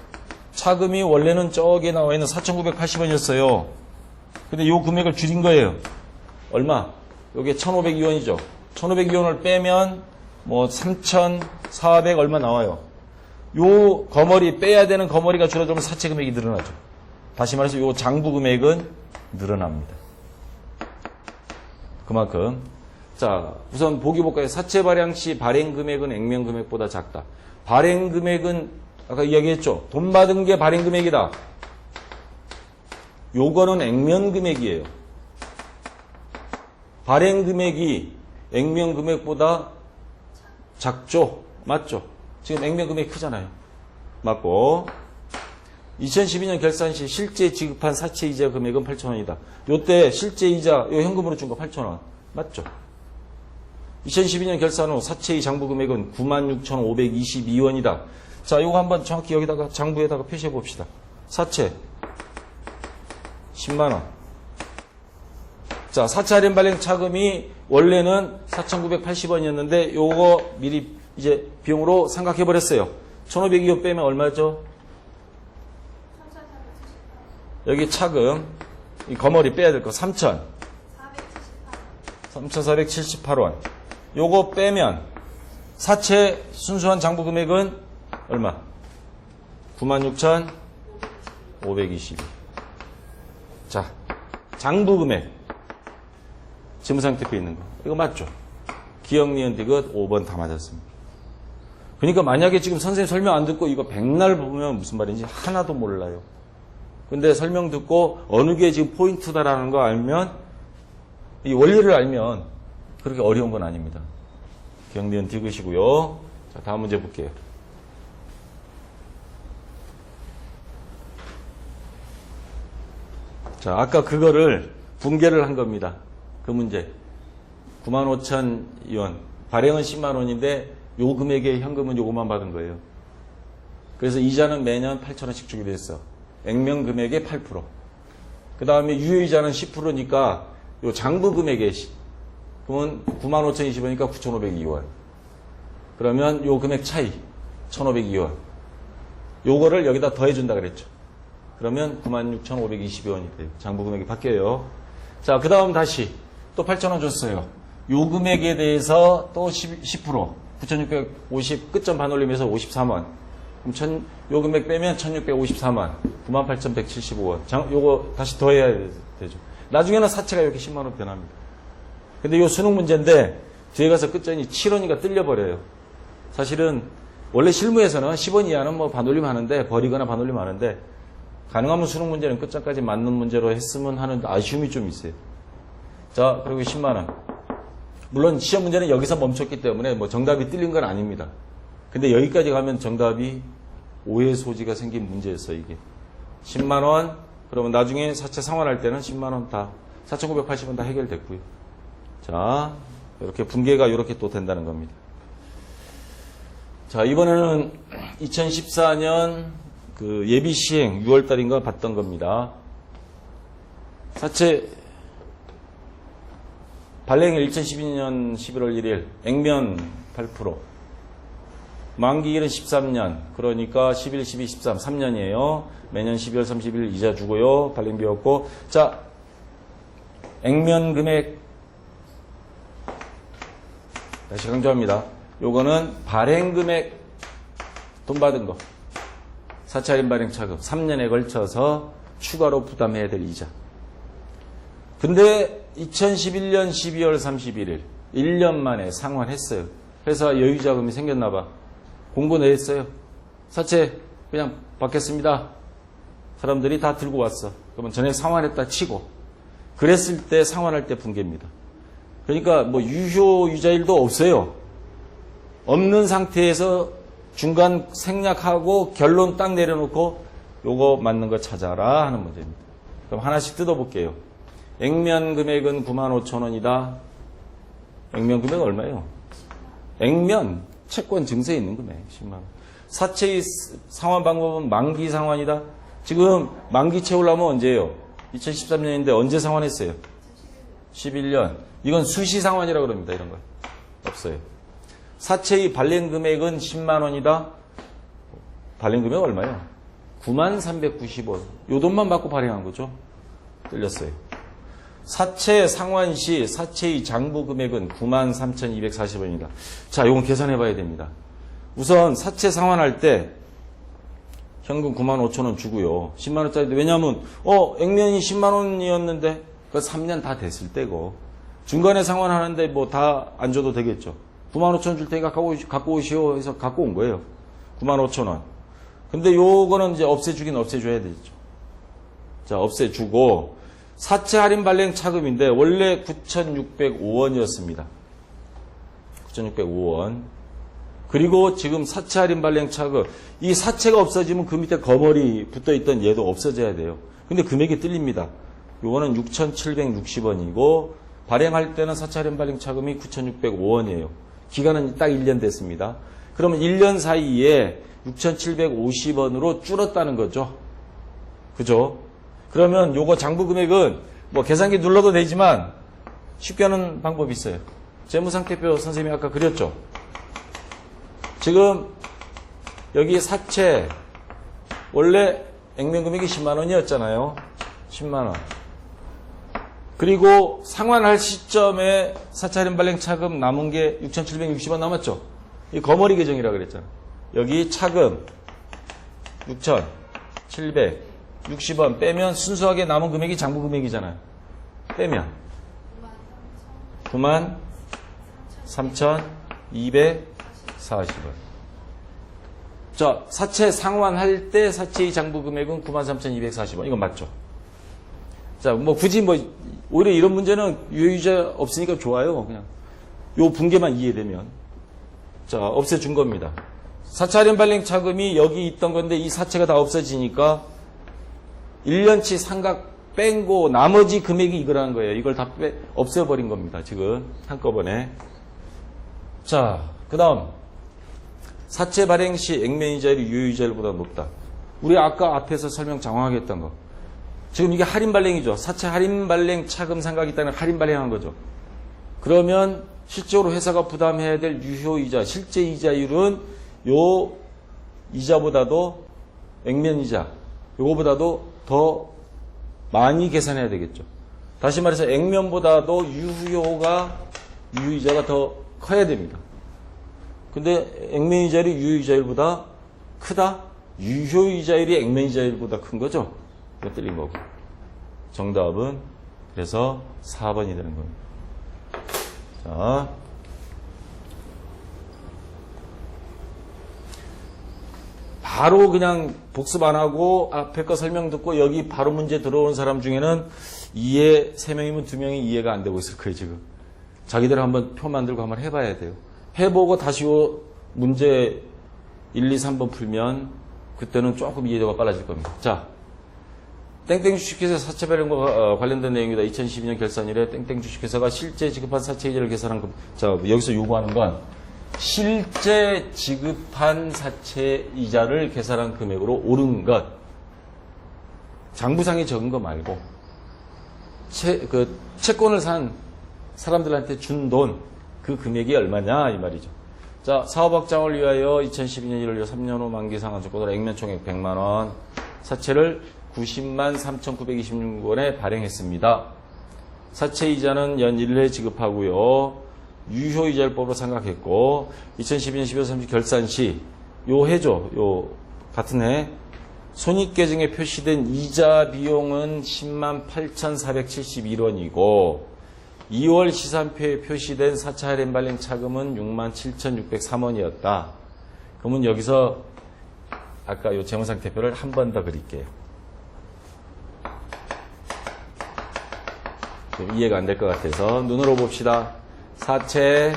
차금이 원래는 저기에 나와 있는 4,980원이었어요. 근데 요 금액을 줄인 거예요. 얼마? 요게 1,502원이죠. 1,502원을 빼면 뭐 3,400 얼마 나와요. 요 거머리, 빼야 되는 거머리가 줄어들면 사채 금액이 늘어나죠. 다시 말해서 요 장부 금액은 늘어납니다. 그만큼. 자, 우선 보기 볼까요? 사채 발행 시 발행 금액은 액면 금액보다 작다. 발행 금액은 아까 이야기했죠. 돈 받은 게 발행 금액이다. 요거는 액면 금액이에요. 발행 금액이 액면 금액보다 작죠? 맞죠? 지금 액면 금액이 크잖아요. 맞고 2012년 결산 시 실제 지급한 사채 이자 금액은 8,000원이다. 요때 실제 이자 요 현금으로 준 거 8,000원. 맞죠? 2012년 결산 후 사채의 장부 금액은 96,522원이다. 자, 요거 한번 정확히 여기다가 장부에다가 표시해 봅시다. 사채 10만 원. 자, 사채 할인 발행 차금이 원래는 4,980원이었는데 요거 미리 이제 비용으로 생각해 버렸어요. 1,502원 빼면 얼마죠? 여기 차금 이 거머리 빼야 될 거 3,478원. 요거 빼면 사채 순수한 장부 금액은 얼마? 96,522. 자, 장부 금액. 재무상태표에 있는 거. 이거 맞죠? 기억, 니은, 디귿 5번 다 맞았습니다. 그러니까 만약에 지금 선생님 설명 안 듣고 이거 백날 보면 무슨 말인지 하나도 몰라요. 근데 설명 듣고 어느 게 지금 포인트다라는 거 알면, 이 원리를 알면 그렇게 어려운 건 아닙니다. 기억, 니은, 디귿이고요. 자, 다음 문제 볼게요. 자, 아까 그거를 붕괴를 한 겁니다. 그 문제. 95,000원. 발행은 10만 원인데 요 금액의 현금은 요것만 받은 거예요. 그래서 이자는 매년 8,000원씩 주게 됐어. 액면 금액의 8%. 그 다음에 유효이자는 10%니까 요 장부 금액의 그러면 95,020원이니까 9,502원. 그러면 요 금액 차이 1,502원. 요거를 여기다 더해준다 그랬죠. 그러면 96,522원이 돼요. 장부 금액이 바뀌어요. 자, 그 다음 다시 또 8,000원 줬어요. 요 금액에 대해서 또 10%, 9,650 끝점 반올림해서 53원. 그럼 요 금액 빼면 1,653원, 98,175원. 요거 다시 더해야 되죠. 나중에는 사채가 이렇게 10만 원 변합니다. 근데 요 수능 문제인데 뒤에 가서 끝점이 7원이니까 뜰려버려요. 사실은 원래 실무에서는 10원 이하는 뭐 반올림 하는데, 버리거나 반올림 하는데, 가능하면 수능 문제는 끝점까지 맞는 문제로 했으면 하는 아쉬움이 좀 있어요. 자, 그리고 10만 원. 물론 시험 문제는 여기서 멈췄기 때문에 뭐 정답이 뜰린 건 아닙니다. 근데 여기까지 가면 정답이 오해 소지가 생긴 문제였어요, 이게. 10만 원, 그러면 나중에 사채 상환할 때는 10만 원 다, 4,980원 다 해결됐고요. 자, 이렇게 붕괴가 이렇게 또 된다는 겁니다. 자, 이번에는 2014년 그 예비 시행 6월 달인가 봤던 겁니다. 사채 발행일 2012년 11월 1일, 액면 8%, 만기일은 13년, 그러니까 11, 12, 13, 3년이에요. 매년 12월 30일 이자 주고요. 발행비였고, 자, 액면 금액, 다시 강조합니다. 요거는 발행 금액, 돈 받은 거. 사채 할인 발행 차금, 3년에 걸쳐서 추가로 부담해야 될 이자. 근데 2011년 12월 31일 1년 만에 상환했어요. 회사 여유자금이 생겼나봐. 공고 내했어요. 사채 그냥 받겠습니다. 사람들이 다 들고 왔어. 그러면 전에 상환했다 치고 그랬을 때 상환할 때 붕괴입니다. 그러니까 뭐 유효 유자일도 없어요. 없는 상태에서 중간 생략하고 결론 딱 내려놓고 요거 맞는 거 찾아라 하는 문제입니다. 그럼 하나씩 뜯어볼게요. 액면 금액은 95,000원이다. 액면 금액 얼마예요? 액면 채권 증서에 있는 금액 10만 원. 사채의 상환 방법은 만기 상환이다. 지금 만기 채우려면 언제예요? 2013년인데 언제 상환했어요? 11년. 이건 수시 상환이라고 그럽니다. 이런 거 없어요. 사채의 발행 금액은 10만 원이다. 발행 금액 얼마예요? 93,390원. 요 돈만 받고 발행한 거죠. 틀렸어요. 사채 상환 시 사채의 장부 금액은 93,240원이다. 자, 요건 계산해 봐야 됩니다. 우선 사채 상환할 때 현금 95,000원 주고요. 10만 원짜리인데 왜냐하면 액면이 10만 원이었는데 그 3년 다 됐을 때고 중간에 상환하는데 뭐 다 안 줘도 되겠죠. 95,000원 줄 테니까 갖고 오시오 해서 갖고 온 거예요. 95,000원. 근데 요거는 이제 없애주긴 없애줘야 되죠. 자, 없애주고 사채 할인 발행 차금인데 원래 9,605원이었습니다. 9,605원. 그리고 지금 사채 할인 발행 차금, 이 사채가 없어지면 그 밑에 거머리 붙어있던 얘도 없어져야 돼요. 근데 금액이 틀립니다. 요거는 6,760원이고 발행할 때는 사채 할인 발행 차금이 9,605원이에요. 기간은 딱 1년 됐습니다. 그러면 1년 사이에 6,750원으로 줄었다는 거죠. 그죠? 그러면 요거 장부 금액은 뭐 계산기 눌러도 되지만 쉽게 하는 방법이 있어요. 재무상태표 선생님이 아까 그렸죠. 지금 여기 사채 원래 액면 금액이 10만 원이었잖아요. 10만 원. 그리고 상환할 시점에 사채 할인 발행 차금 남은 게 6,760원 남았죠. 이 거머리 계정이라고 그랬잖아요. 여기 차금 6,760원 빼면 순수하게 남은 금액이 장부 금액이잖아요. 빼면 93,240원. 자, 사채 상환할 때 사채의 장부 금액은 93,240원. 이건 맞죠? 자, 뭐 굳이 뭐 오히려 이런 문제는 유효유자 없으니까 좋아요. 그냥 요 붕괴만 이해되면. 자, 없애준 겁니다. 사채 할인 발행 차금이 여기 있던 건데 이 사채가 다 없어지니까 1년치 상각 뺀고 나머지 금액이 이거라는 거예요. 이걸 다 없애버린 겁니다. 지금 한꺼번에. 자, 그 다음 사채 발행 시 액면이자율이 유효이자율보다 높다. 우리 아까 앞에서 설명 장황하게 했던 거. 지금 이게 할인 발행이죠. 사채 할인 발행 차금 상각이 있다는 할인 발행한 거죠. 그러면 실제로 회사가 부담해야 될 유효이자, 실제 이자율은 요 이자보다도 액면이자, 요거보다도 더 많이 계산해야 되겠죠. 다시 말해서 액면보다도 유효이자가 더 커야 됩니다. 근데 액면이자율이 유효이자율보다 크다? 유효이자율이 액면이자율보다 큰 거죠. 이거 틀린 거고. 정답은 그래서 4번이 되는 겁니다. 자, 바로 그냥 복습 안 하고 앞에 거 설명 듣고 여기 바로 문제 들어오는 사람 중에는 이해 3명이면 2명이 이해가 안 되고 있을 거예요. 지금 자기들 한번 표 만들고 한번 해봐야 돼요. 해보고 다시 문제 1, 2, 3번 풀면 그때는 조금 이해도가 빨라질 겁니다. 자, 땡땡 주식회사 사채 발행과 관련된 내용이다. 2012년 결산일에 땡땡 주식회사가 실제 지급한 사채 이자를 계산한 것. 자, 여기서 요구하는 건 실제 지급한 사채 이자를 계산한 금액으로 옳은 것. 장부상에 적은 거 말고 채권을 산 사람들한테 준 돈, 그 금액이 얼마냐 이 말이죠. 자, 사업 확장을 위하여 2012년 1월 3년 후 만기 상환증권으로 액면 총액 100만 원 사채를 90만 3,926원에 발행했습니다. 사채 이자는 연 1회 지급하고요. 유효이자율법으로 생각했고 2012년 12월 30일 결산 시 요 해죠. 요 같은 해 손익계정에 표시된 이자 비용은 10만 8,471원이고 2월 시산표에 표시된 사채 할인 발행 차금은 6만 7,603원이었다. 그러면 여기서 아까 요 재무상태표를 한 번 더 그릴게요. 좀 이해가 안 될 것 같아서 눈으로 봅시다. 사채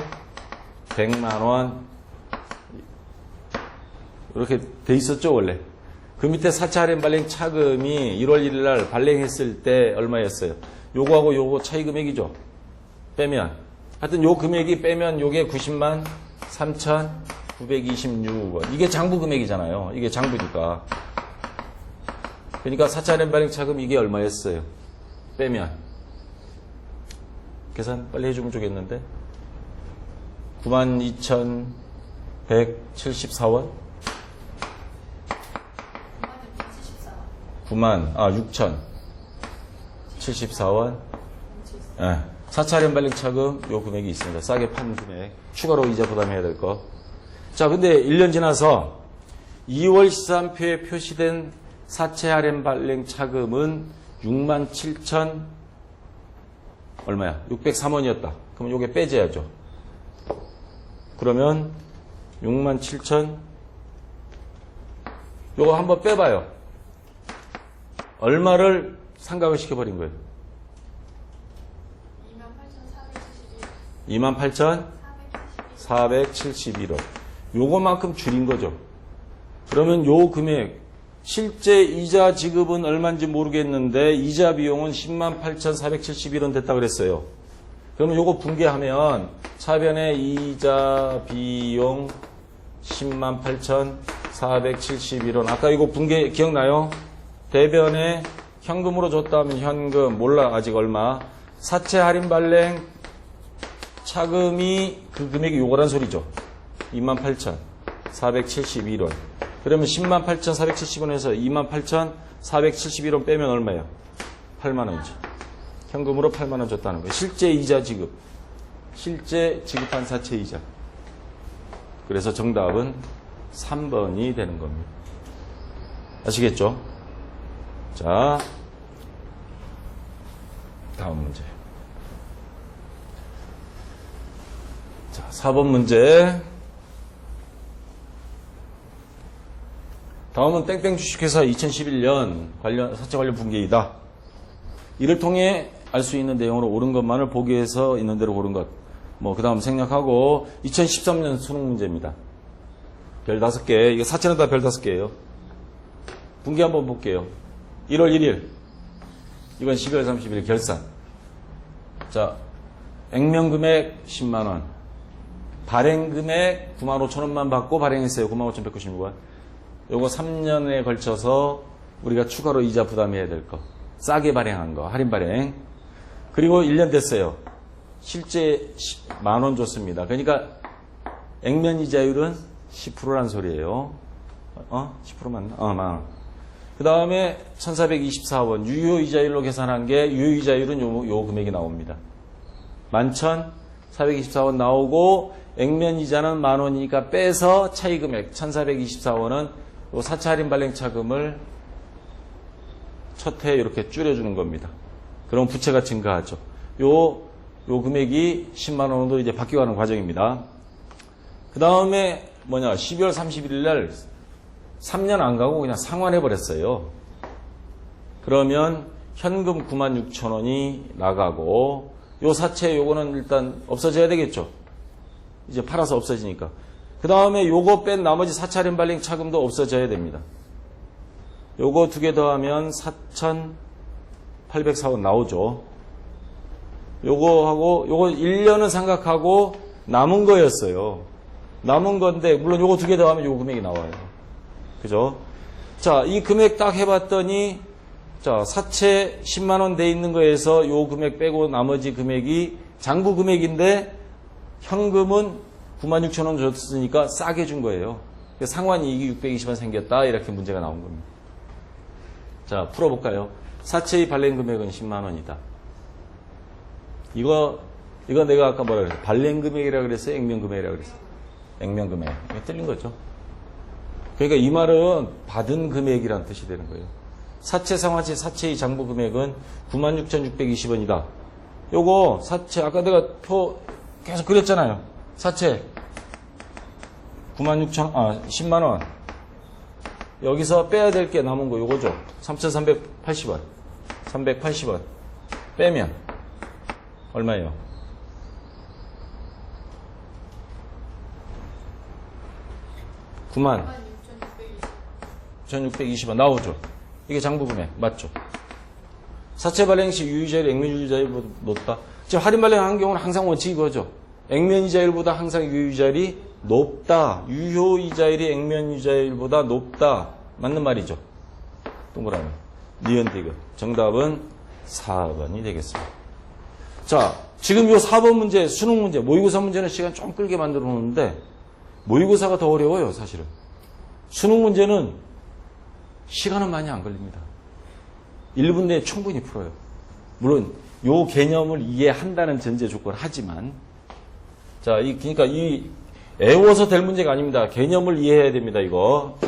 100만원 이렇게 돼 있었죠 원래. 그 밑에 사채 할인 발행 차금이 1월 1일 날 발행했을 때 얼마였어요? 요거하고 요거 차이 금액이죠. 빼면 하여튼 요 금액이 빼면 요게 90만 3,926원. 이게 장부 금액이잖아요. 이게 장부니까. 그러니까 사채 할인 발행 차금 이게 얼마였어요? 빼면 계산 빨리 해주면 좋겠는데 92,174원 6,074원 네. 사채 할인 발행 차금 요 금액이 있습니다. 싸게 판 금액 추가로 이자 부담해야 될 거. 자, 근데 1년 지나서 2월 시산표에 표시된 사채 할인 발행 차금은 6만 7천 얼마야? 603원이었다. 그럼 요게 빼줘야죠. 그러면 6만 7천 요거 한번 빼봐요. 얼마를 상각을 시켜버린 거예요? 28,471원. 요거만큼 줄인 거죠. 그러면 요 금액 실제 이자 지급은 얼마인지 모르겠는데 이자 비용은 10만 8,471원 됐다 그랬어요. 그러면 요거 분개하면 차변의 이자 비용 10만 8,471원. 아까 이거 분개 기억나요? 대변에 현금으로 줬다면 현금 몰라 아직 얼마. 사채 할인 발행 차금이 그 금액이 요거란 소리죠. 2만 8,471원. 그러면 10만 8,470원에서 2만 8,471원 빼면 얼마야? 8만 원이죠. 현금으로 8만 원 줬다는 거예요. 실제 이자 지급. 실제 지급한 사채 이자. 그래서 정답은 3번이 되는 겁니다. 아시겠죠? 자, 다음 문제. 자, 4번 문제. 다음은 땡땡 주식회사 2011년 사채 관련 분기이다. 이를 통해 알 수 있는 내용으로 옳은 것만을 보기 위해서 있는 대로 고른 것. 그 다음 생략하고 2013년 수능 문제입니다. 별 5개. 이거 사채는 다 별 5개예요. 분기 한번 볼게요. 1월 1일 이건 12월 30일 결산. 자, 액면금액 10만원. 발행금액 95,000원만 받고 발행했어요. 95,196원. 요거 3년에 걸쳐서 우리가 추가로 이자 부담해야 될 거. 싸게 발행한 거. 할인 발행. 그리고 1년 됐어요. 실제 만원 줬습니다. 그러니까 액면 이자율은 10%란 소리예요. 10% 맞나? 만원. 그 다음에 1424원 유효 이자율로 계산한 게 유효 이자율은 요 금액이 나옵니다. 11,424원 나오고 액면 이자는 만원이니까 빼서 차이 금액 1,424원은 요 4차 할인 발행 차금을 첫 해 이렇게 줄여주는 겁니다. 그럼 부채가 증가하죠. 요 금액이 10만 원으로 이제 바뀌어가는 과정입니다. 그 다음에 12월 31일 날 3년 안 가고 그냥 상환해 버렸어요. 그러면 현금 96,000원이 나가고 요 사채 요거는 일단 없어져야 되겠죠. 이제 팔아서 없어지니까. 그 다음에 요거 뺀 나머지 4차 할인 발행 차금도 없어져야 됩니다. 요거 두 개 더하면 4,804원 나오죠. 요거 하고 요거 1년은 생각하고 남은 거였어요. 남은 건데 물론 요거 두 개 더하면 요 금액이 나와요. 그죠? 자, 이 금액 딱 해봤더니 자, 사채 10만 원 돼 있는 거에서 요 금액 빼고 나머지 금액이 장부 금액인데 현금은 96,000원 줬으니까 싸게 준 거예요. 상환이익이 620원 생겼다. 이렇게 문제가 나온 겁니다. 자, 풀어볼까요? 사채의 발행 금액은 10만 원이다. 이거 내가 아까 뭐라 그랬어요? 발행 금액이라 그랬어요? 액면 금액이라 그랬어요? 액면 금액. 이거 틀린 거죠. 그러니까 이 말은 받은 금액이란 뜻이 되는 거예요. 사채 상환시 사채의 장부 금액은 96,620원이다. 요거 사채 아까 내가 표 계속 그렸잖아요. 사채 10만 원. 여기서 빼야 될 게 남은 거 요거죠. 3,380원. 380원. 빼면 얼마예요? 96,620원 나오죠. 이게 장부 금액 맞죠? 사채 발행 시 유효이자율 액면 이자율보다 높다. 지금 할인 발행하는 경우는 항상 원칙이 그거죠. 액면 이자율보다 항상 유효이자율이 높다. 유효이자율이 액면 이자율보다 높다. 맞는 말이죠. 동그라미. 니은디귿. 정답은 4번이 되겠습니다. 자, 지금 이 4번 문제, 수능 문제, 모의고사 문제는 시간 좀 끌게 만들어 놓는데 모의고사가 더 어려워요, 사실은. 수능 문제는 시간은 많이 안 걸립니다. 1분 내에 충분히 풀어요. 물론 요 개념을 이해한다는 전제 조건을 하지만 자, 그러니까 이 애워서 될 문제가 아닙니다. 개념을 이해해야 됩니다, 이거.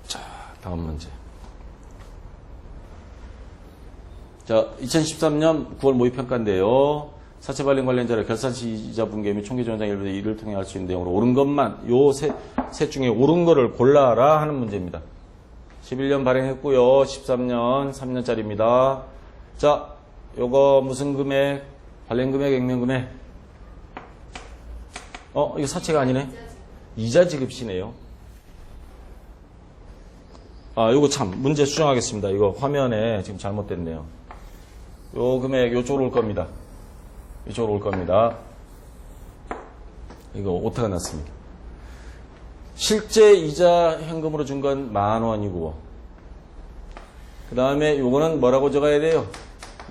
자, 다음 문제. 자, 2013년 9월 모의평가인데요. 사채 발행 관련자를 결산시 이자 분계 및 총계정장 일부 이를 통해 할 수 있는 내용으로 옳은 것만 요 셋 중에 옳은 거를 골라라 하는 문제입니다. 11년 발행했고요. 13년 3년짜리입니다. 자, 요거 무슨 금액? 발행 금액, 액면 금액. 이거 사채가 아니네. 이자 지급시네요. 요거 참 문제 수정하겠습니다. 이거 화면에 지금 잘못됐네요. 요 금액 요쪽으로 올 겁니다. 이쪽으로 올 겁니다. 이거 오타가 났습니다. 실제 이자 현금으로 준 건 10,000원이고 그 다음에 요거는 뭐라고 적어야 돼요?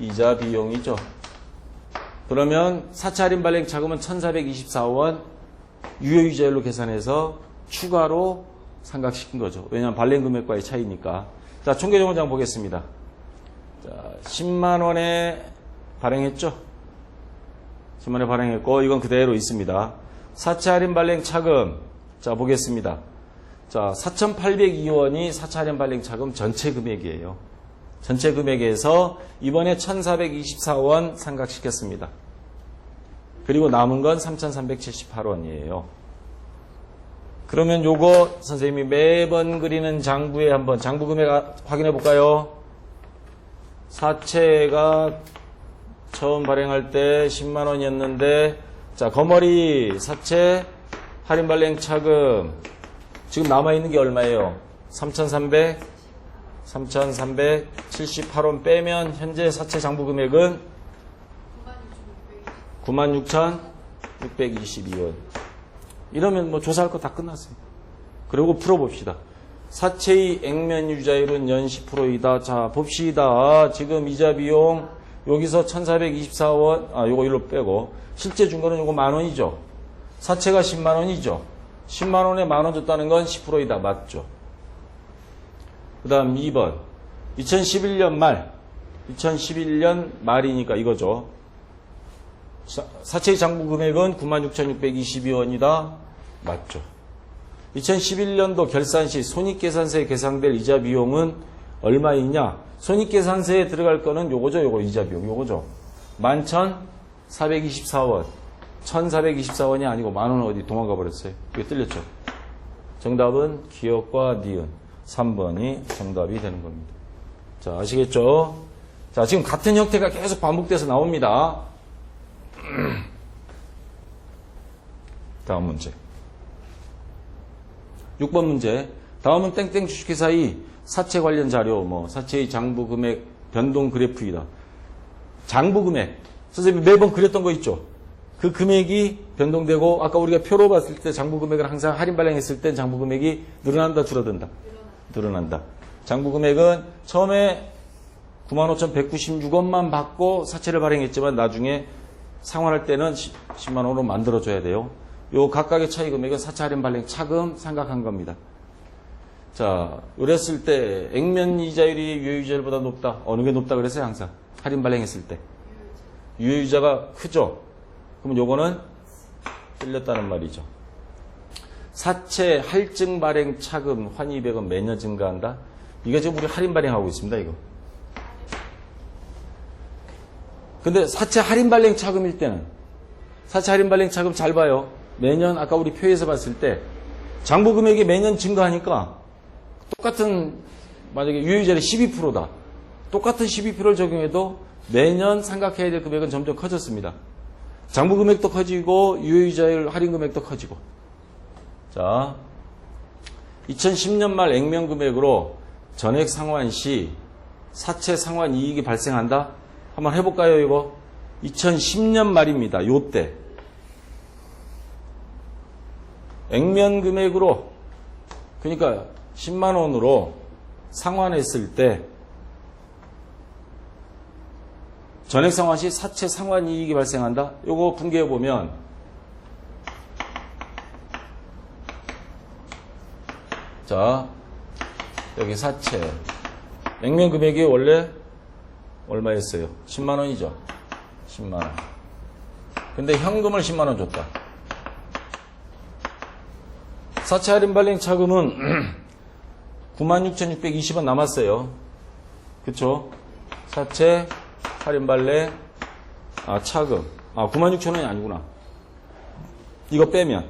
이자 비용이죠. 그러면 4차 할인 발행 자금은 1,424원 유효이자율로 계산해서 추가로 상각시킨 거죠. 왜냐하면 발행 금액과의 차이니까. 자, 총계정원장 보겠습니다. 자, 10만 원에 발행했죠? 10만 원에 발행했고 이건 그대로 있습니다. 4차 할인 발행 차금. 자, 보겠습니다. 자, 4,802원이 4차 할인 발행 차금 전체 금액이에요. 전체 금액에서 이번에 1,424원 상각시켰습니다. 그리고 남은 건 3,378원이에요. 그러면 요거 선생님이 매번 그리는 장부에 한번 장부 금액 확인해 볼까요? 사채가 처음 발행할 때 10만 원이었는데 자, 거머리 사채 할인 발행 차금 지금 남아 있는 게 얼마예요? 3,300 3,378원 빼면 현재 사채 장부 금액은 96,622원. 이러면 뭐 조사할 거 다 끝났어요. 그리고 풀어봅시다. 사채의 액면 유자율은 연 10%이다. 자, 봅시다. 지금 이자 비용 여기서 1,424원, 요거 일로 빼고 실제 준 거는 요거 10,000원이죠. 사채가 10만 원이죠. 10만 원에 10,000원 줬다는 건 10%이다. 맞죠? 그 다음 2번. 2011년 말이니까 이거죠. 사채의 장부 금액은 96,622원이다. 맞죠? 2011년도 결산 시 손익계산서에 계상될 이자 비용은 얼마이냐? 손익계산서에 들어갈 거는 요거죠. 요거 이자 비용. 요거죠. 11,424원. 1,424원이 아니고 10,000원 어디 도망가 버렸어요. 이게 틀렸죠. 정답은 기억과 니은 3번이 정답이 되는 겁니다. 자, 아시겠죠? 자, 지금 같은 형태가 계속 반복돼서 나옵니다. 다음 문제. 6번 문제. 다음은 땡땡 주식회사의 사채 관련 자료, 사채의 장부 금액 변동 그래프이다. 장부 금액. 선생님이 매번 그렸던 거 있죠? 그 금액이 변동되고, 아까 우리가 표로 봤을 때 장부 금액을 항상 할인 발행했을 땐 장부 금액이 늘어난다, 줄어든다? 늘어난다. 장부 금액은 처음에 95,196원만 받고 사채를 발행했지만 나중에 상환할 때는 10만 원으로 만들어줘야 돼요. 요 각각의 차이 금액은 사채 할인 발행 차금 생각한 겁니다. 자, 이랬을 때 액면 이자율이 유효이자율보다 높다. 어느 게 높다 그랬어요, 항상? 할인 발행했을 때. 유효이자가 크죠? 그럼 요거는 틀렸다는 말이죠. 사채 할증 발행 차금 환입액은 매년 증가한다. 이게 지금 우리 할인 발행하고 있습니다, 이거. 근데 사채 할인 발행 차금일 때는 사채 할인 발행 차금 잘 봐요. 매년 아까 우리 표에서 봤을 때 장부 금액이 매년 증가하니까 똑같은 만약에 유효이자율이 12%다. 똑같은 12%를 적용해도 매년 생각해야 될 금액은 점점 커졌습니다. 장부 금액도 커지고 유효이자율 할인 금액도 커지고. 자, 2010년 말 액면 금액으로 전액 상환 시 사채 상환 이익이 발생한다? 한번 해볼까요, 이거? 2010년 말입니다. 요때. 액면 금액으로, 그러니까 10만 원으로 상환했을 때 전액 상환 시 사채 상환 이익이 발생한다? 요거 분개해 보면 자, 여기 사채 액면 금액이 원래 얼마였어요? 10만 원이죠. 10만 원. 근데 현금을 10만 원 줬다. 사채 할인 발행 차금은 96,620원 남았어요. 그쵸? 사채 할인 발행 차금 96,000원이 아니구나. 이거 빼면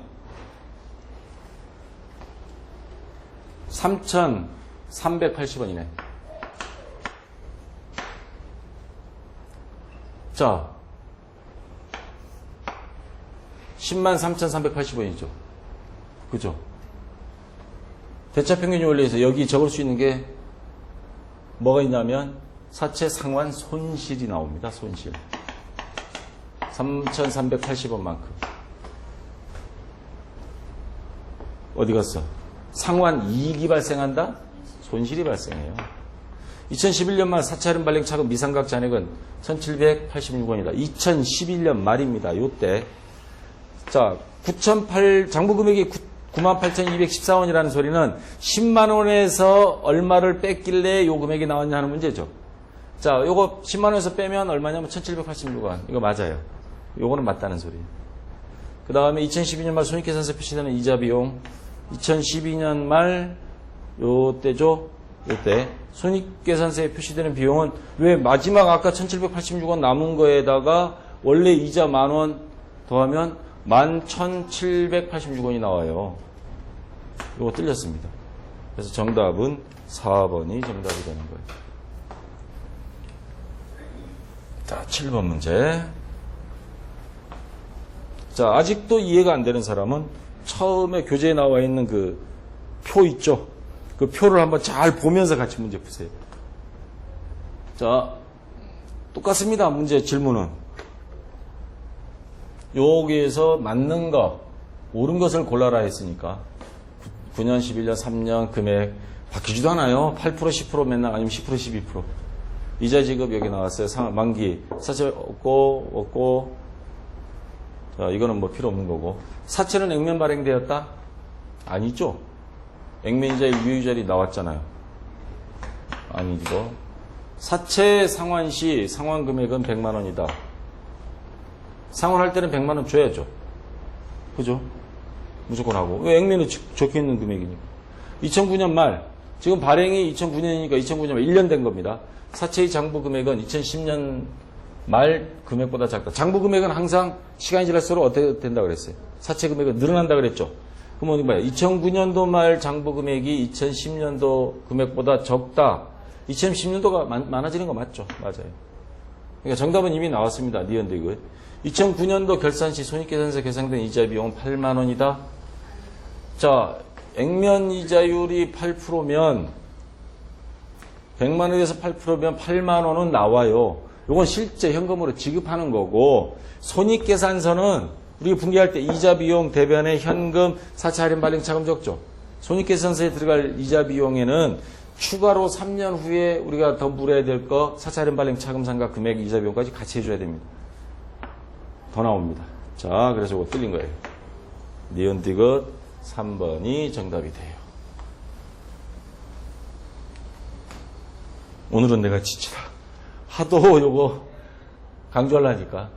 3,380원이네. 자, 103,380원이죠. 그죠? 대차평균 원리에서 여기 적을 수 있는 게 뭐가 있냐면 사채 상환 손실이 나옵니다. 손실. 3,380원만큼. 어디 갔어? 상환 이익이 발생한다? 손실이 발생해요. 2011년 말 사채 할인 발행 차금 미상각 잔액은 1,786원이다. 2011년 말입니다. 요때. 자, 장부 금액이 98,214원이라는 소리는 10만 원에서 얼마를 뺐길래 요 금액이 나왔냐 하는 문제죠. 자, 요거 10만 원에서 빼면 얼마냐면 1,786원. 이거 맞아요. 요거는 맞다는 소리예요. 그 다음에 2012년 말 손익계산서에 표시되는 이자 비용. 2012년 말 요때죠. 요때 손익계산서에 표시되는 비용은 왜 마지막 아까 1,786원 남은 거에다가 원래 이자 10,000원 더하면 11,786원이 나와요. 이거 틀렸습니다. 그래서 정답은 4번이 정답이 되는 거예요. 자, 7번 문제. 자, 아직도 이해가 안 되는 사람은 처음에 교재에 나와 있는 그 표 있죠? 그 표를 한번 잘 보면서 같이 문제 푸세요. 자, 똑같습니다. 문제 질문은. 여기에서 맞는 거, 옳은 것을 골라라 했으니까 9년, 11년, 3년 금액 바뀌지도 않아요. 8%, 10% 맨날 아니면 10%, 12%. 이자 지급 여기 나왔어요. 만기. 사채 없고. 자, 이거는 뭐 필요 없는 거고. 사채는 액면 발행되었다? 아니죠. 액면이자율, 유효이자율이 나왔잖아요. 아니죠. 사채 상환 시 상환 금액은 100만 원이다. 상환할 때는 100만 원 줘야죠. 그죠? 무조건 하고. 왜 액면에 적혀 있는 금액이니까. 2009년 말, 지금 발행이 2009년이니까 2009년 말 1년 된 겁니다. 사채의 장부 금액은 2010년 말 금액보다 작다. 장부 금액은 항상 시간이 지날수록 어떻게 된다 그랬어요? 사채 금액은 늘어난다 그랬죠. 그럼 어디 봐요? 2009년도 말 장부 금액이 2010년도 금액보다 적다. 2010년도가 많아지는 거 맞죠? 맞아요. 그러니까 정답은 이미 나왔습니다. 니은디귿. 2009년도 결산 시 손익계산서 계산된 이자 비용은 8만 원이다. 자, 액면 이자율이 8%면 100만 원에서 8%면 8만 원은 나와요. 이건 실제 현금으로 지급하는 거고, 손익계산서는 우리가 분기할 때 이자 비용 대변에 현금, 사채 할인 발행 차금 적죠. 손익계산서에 들어갈 이자 비용에는 추가로 3년 후에 우리가 더 물어야 될 거, 사채 할인 발행 차금 상각 금액 이자 비용까지 같이 해줘야 됩니다. 더 나옵니다. 자, 그래서 이거 틀린 거예요. 니은디귿 3번이 정답이 돼요. 오늘은 내가 지치다. 하도 요거 강조하려니까.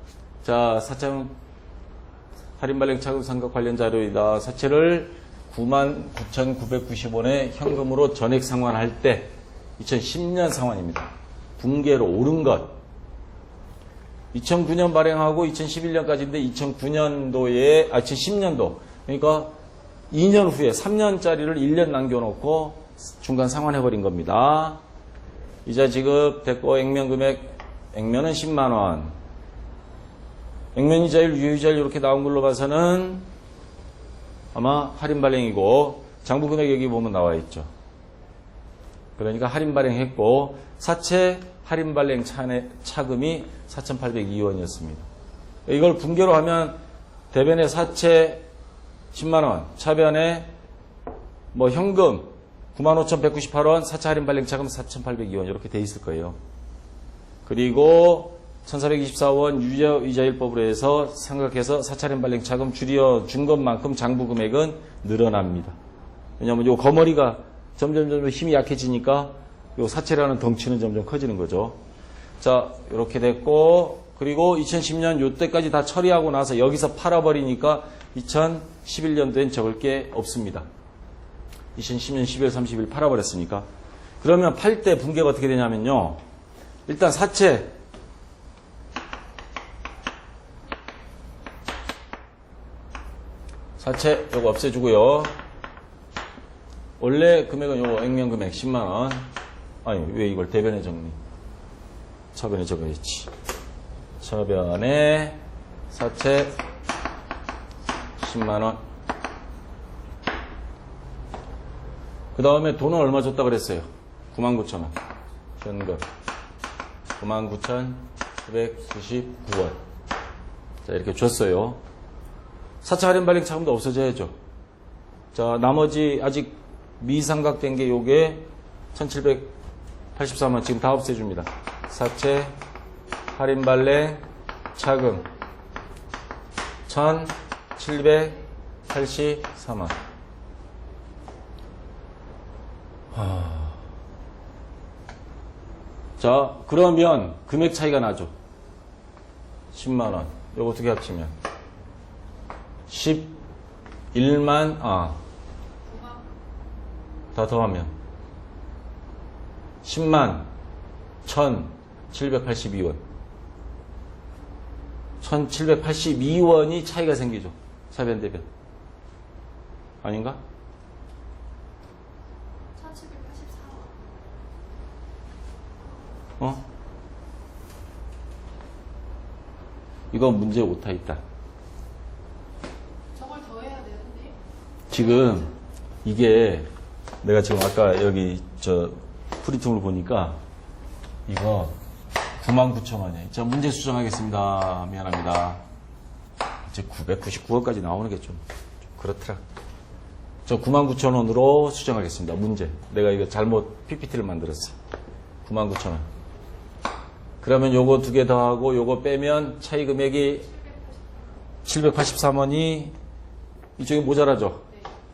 자, 사채 할인 발행 차금 상각 관련 자료이다. 사채를 99,990원에 현금으로 전액 상환할 때 2010년 상환입니다. 분계로 오른 것. 2009년 발행하고 2011년까지인데 2010년도 그러니까 2년 후에 3년짜리를 1년 남겨놓고 중간 상환해버린 겁니다. 이자 지급 됐고 액면 금액, 액면은 10만 원. 액면 이자율, 유효이자율 이렇게 나온 걸로 봐서는 아마 할인 발행이고 장부 금액 여기 보면 나와 있죠. 그러니까 할인 발행했고 사채 할인 발행 차금이 4,802원이었습니다. 이걸 분계로 하면 대변에 사채 10만 원, 차변에 뭐 현금 95,198원, 사채 할인 발행 차금 4,802원 이렇게 돼 있을 거예요. 그리고 1,424원 유효이자율법으로 해서 생각해서 사채 할인 발행 차금 줄여 준 것만큼 장부 금액은 늘어납니다. 왜냐하면 요 거머리가 점점 힘이 약해지니까 요 사채라는 덩치는 점점 커지는 거죠. 자, 이렇게 됐고, 그리고 2010년 요때까지 다 처리하고 나서 여기서 팔아버리니까 2011년도엔 적을 게 없습니다. 2010년 12월 30일 팔아버렸으니까. 그러면 팔 때 분계가 어떻게 되냐면요. 일단 사채. 사채 요거 없애주고요. 원래 금액은 요거 액면 금액 10만원. 아니, 왜 이걸 대변에 정리? 차변에 적어야지. 차변에 사채 10만원. 그 다음에 돈은 얼마 줬다 그랬어요? 99,000원. 현금. 99,999원. 자, 이렇게 줬어요. 사채 할인 발행 차금도 없어져야죠. 자, 나머지 아직 미상각된 게 요게 1,783원 지금 다 없애줍니다. 사채 할인 발행 차금 1,783원. 자, 그러면 금액 차이가 나죠. 10만원. 요거 어떻게 합치면 11만, 다 더하면 10만 1,782원. 1,782원이 차이가 생기죠. 차변 대변. 아닌가? 1,784원. 이거 문제 오타 있다. 저걸 더해야 되는데. 지금 이게 내가 지금 아까 여기 저 프리팅을 보니까 이거 99,000원이에요. 자, 문제 수정하겠습니다. 미안합니다. 이제 999원까지 나오는 게 좀 그렇더라. 저 99,000원으로 수정하겠습니다. 문제. 내가 이거 잘못 PPT를 만들었어. 99,000원. 그러면 요거 두 개 더하고 요거 빼면 차이 금액이 783원이 이쪽에 모자라죠?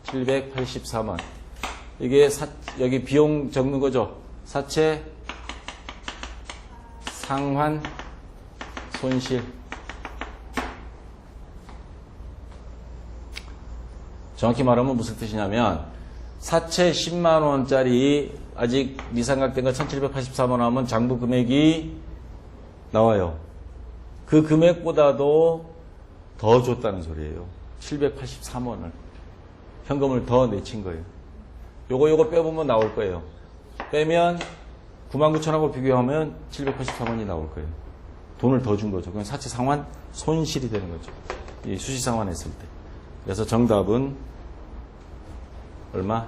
783원. 이게 여기 비용 적는 거죠? 사채, 상환, 손실. 정확히 말하면 무슨 뜻이냐면 사채 10만원짜리 아직 미상각된 거 1783원 하면 장부 금액이 나와요. 그 금액보다도 더 줬다는 소리예요. 783원을. 현금을 더 내친 거예요. 요거 빼보면 나올 거예요. 빼면 99,000원하고 비교하면 783원이 나올 거예요. 돈을 더 준 거죠. 그냥 사채 상환 손실이 되는 거죠. 이 수시 상환했을 때. 그래서 정답은 얼마?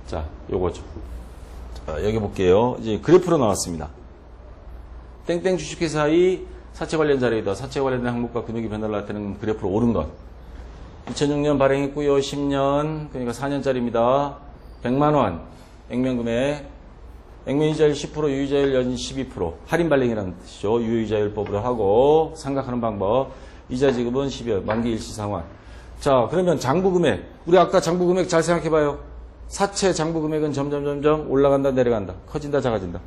자, 요거죠. 자, 여기 볼게요. 이제 그래프로 나왔습니다. 땡땡 주식회사의 사채 관련 자료이다. 사채 관련된 항목과 금액이 변화를 나타내는 그래프로 오른 것. 2006년 발행했고요. 10년, 그러니까 4년짜리입니다. 100만원, 액면금액. 액면이자율 10%, 유의자율 연 12%. 할인 발행이라는 뜻이죠. 유의자율법으로 하고, 상각하는 방법. 이자 지급은 12월, 만기 일시 상환. 자, 그러면 장부금액. 우리 아까 장부금액 잘 생각해봐요. 사채 장부금액은 점점 올라간다, 내려간다. 커진다, 작아진다.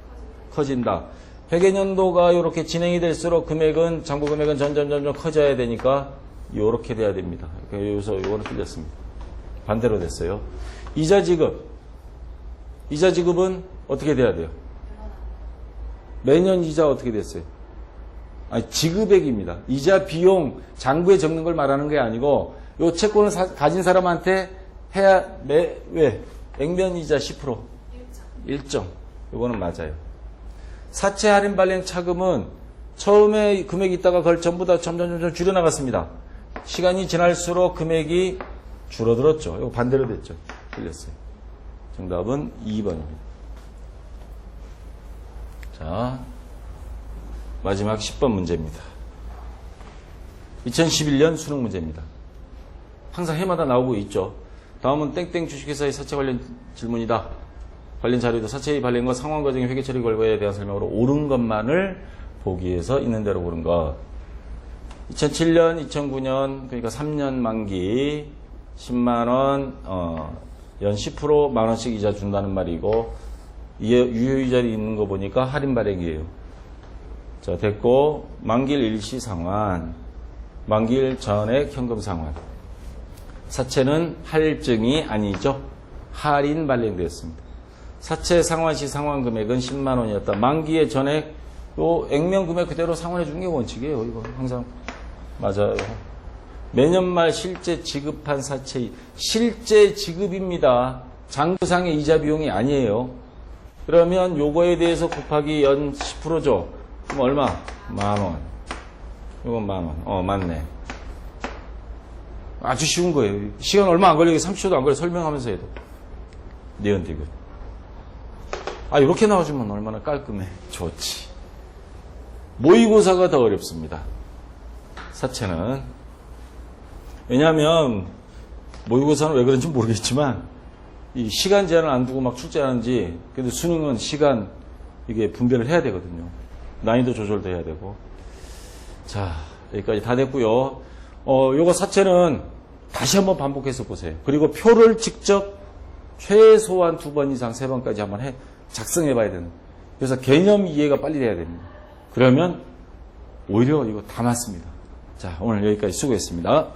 커진다. 회계년도가 이렇게 진행이 될수록 금액은, 장부금액은 점점 커져야 되니까, 요렇게 돼야 됩니다. 여기서 요거는 틀렸습니다. 반대로 됐어요. 이자 지급. 이자 지급은 어떻게 돼야 돼요? 매년 이자 어떻게 됐어요? 아니, 지급액입니다. 이자 비용 장부에 적는 걸 말하는 게 아니고 요 채권을 가진 사람한테 해야 왜? 액면 이자 10%. 일정. 요거는 맞아요. 사채 할인 발행 차금은 처음에 금액이 있다가 그걸 전부 다 점점 줄여나갔습니다. 시간이 지날수록 금액이 줄어들었죠. 이거 반대로 됐죠. 틀렸어요. 정답은 2번입니다. 자, 마지막 10번 문제입니다. 2011년 수능 문제입니다. 항상 해마다 나오고 있죠. 다음은 땡땡 주식회사의 사채 관련 질문이다. 관련 자료도 사채의 발행과 상환 과정의 회계 처리 결과에 대한 설명으로 옳은 것만을 보기 위해서 있는 대로 고른 것. 2007년, 2009년, 그러니까 3년 만기 10만원, 연 10% 만원씩 이자 준다는 말이고, 유효이자리 있는 거 보니까 할인 발행이에요. 자, 됐고, 만기일 일시 상환, 만기일 전액 현금 상환. 사채는 할증이 아니죠. 할인 발행되었습니다. 사채 상환 시 상환 금액은 10만원이었다. 만기의 전액, 요 액면 금액 그대로 상환해 주는 게 원칙이에요. 이거 항상. 맞아요. 매년 말 실제 지급한 사채, 실제 지급입니다. 장부상의 이자 비용이 아니에요. 그러면 요거에 대해서 곱하기 연 10%죠. 그럼 얼마? 만원. 이건 만원. 맞네. 아주 쉬운 거예요. 시간 얼마 안 걸리게 30초도 안 걸려. 설명하면서 해도. 니은 디귿. 이렇게 나와주면 얼마나 깔끔해. 좋지. 모의고사가 더 어렵습니다. 사채는. 왜냐하면 모의고사는 왜 그런지 모르겠지만 이 시간 제한을 안 두고 막 출제하는지, 근데 수능은 시간 이게 분배를 해야 되거든요. 난이도 조절도 해야 되고. 자, 여기까지 다 됐고요. 요거 사채는 다시 한번 반복해서 보세요. 그리고 표를 직접 최소한 2번 이상 3번까지 한번 작성해 봐야 되는. 그래서 개념 이해가 빨리 돼야 됩니다. 그러면 오히려 이거 다 맞습니다. 자, 오늘 여기까지 수고했습니다.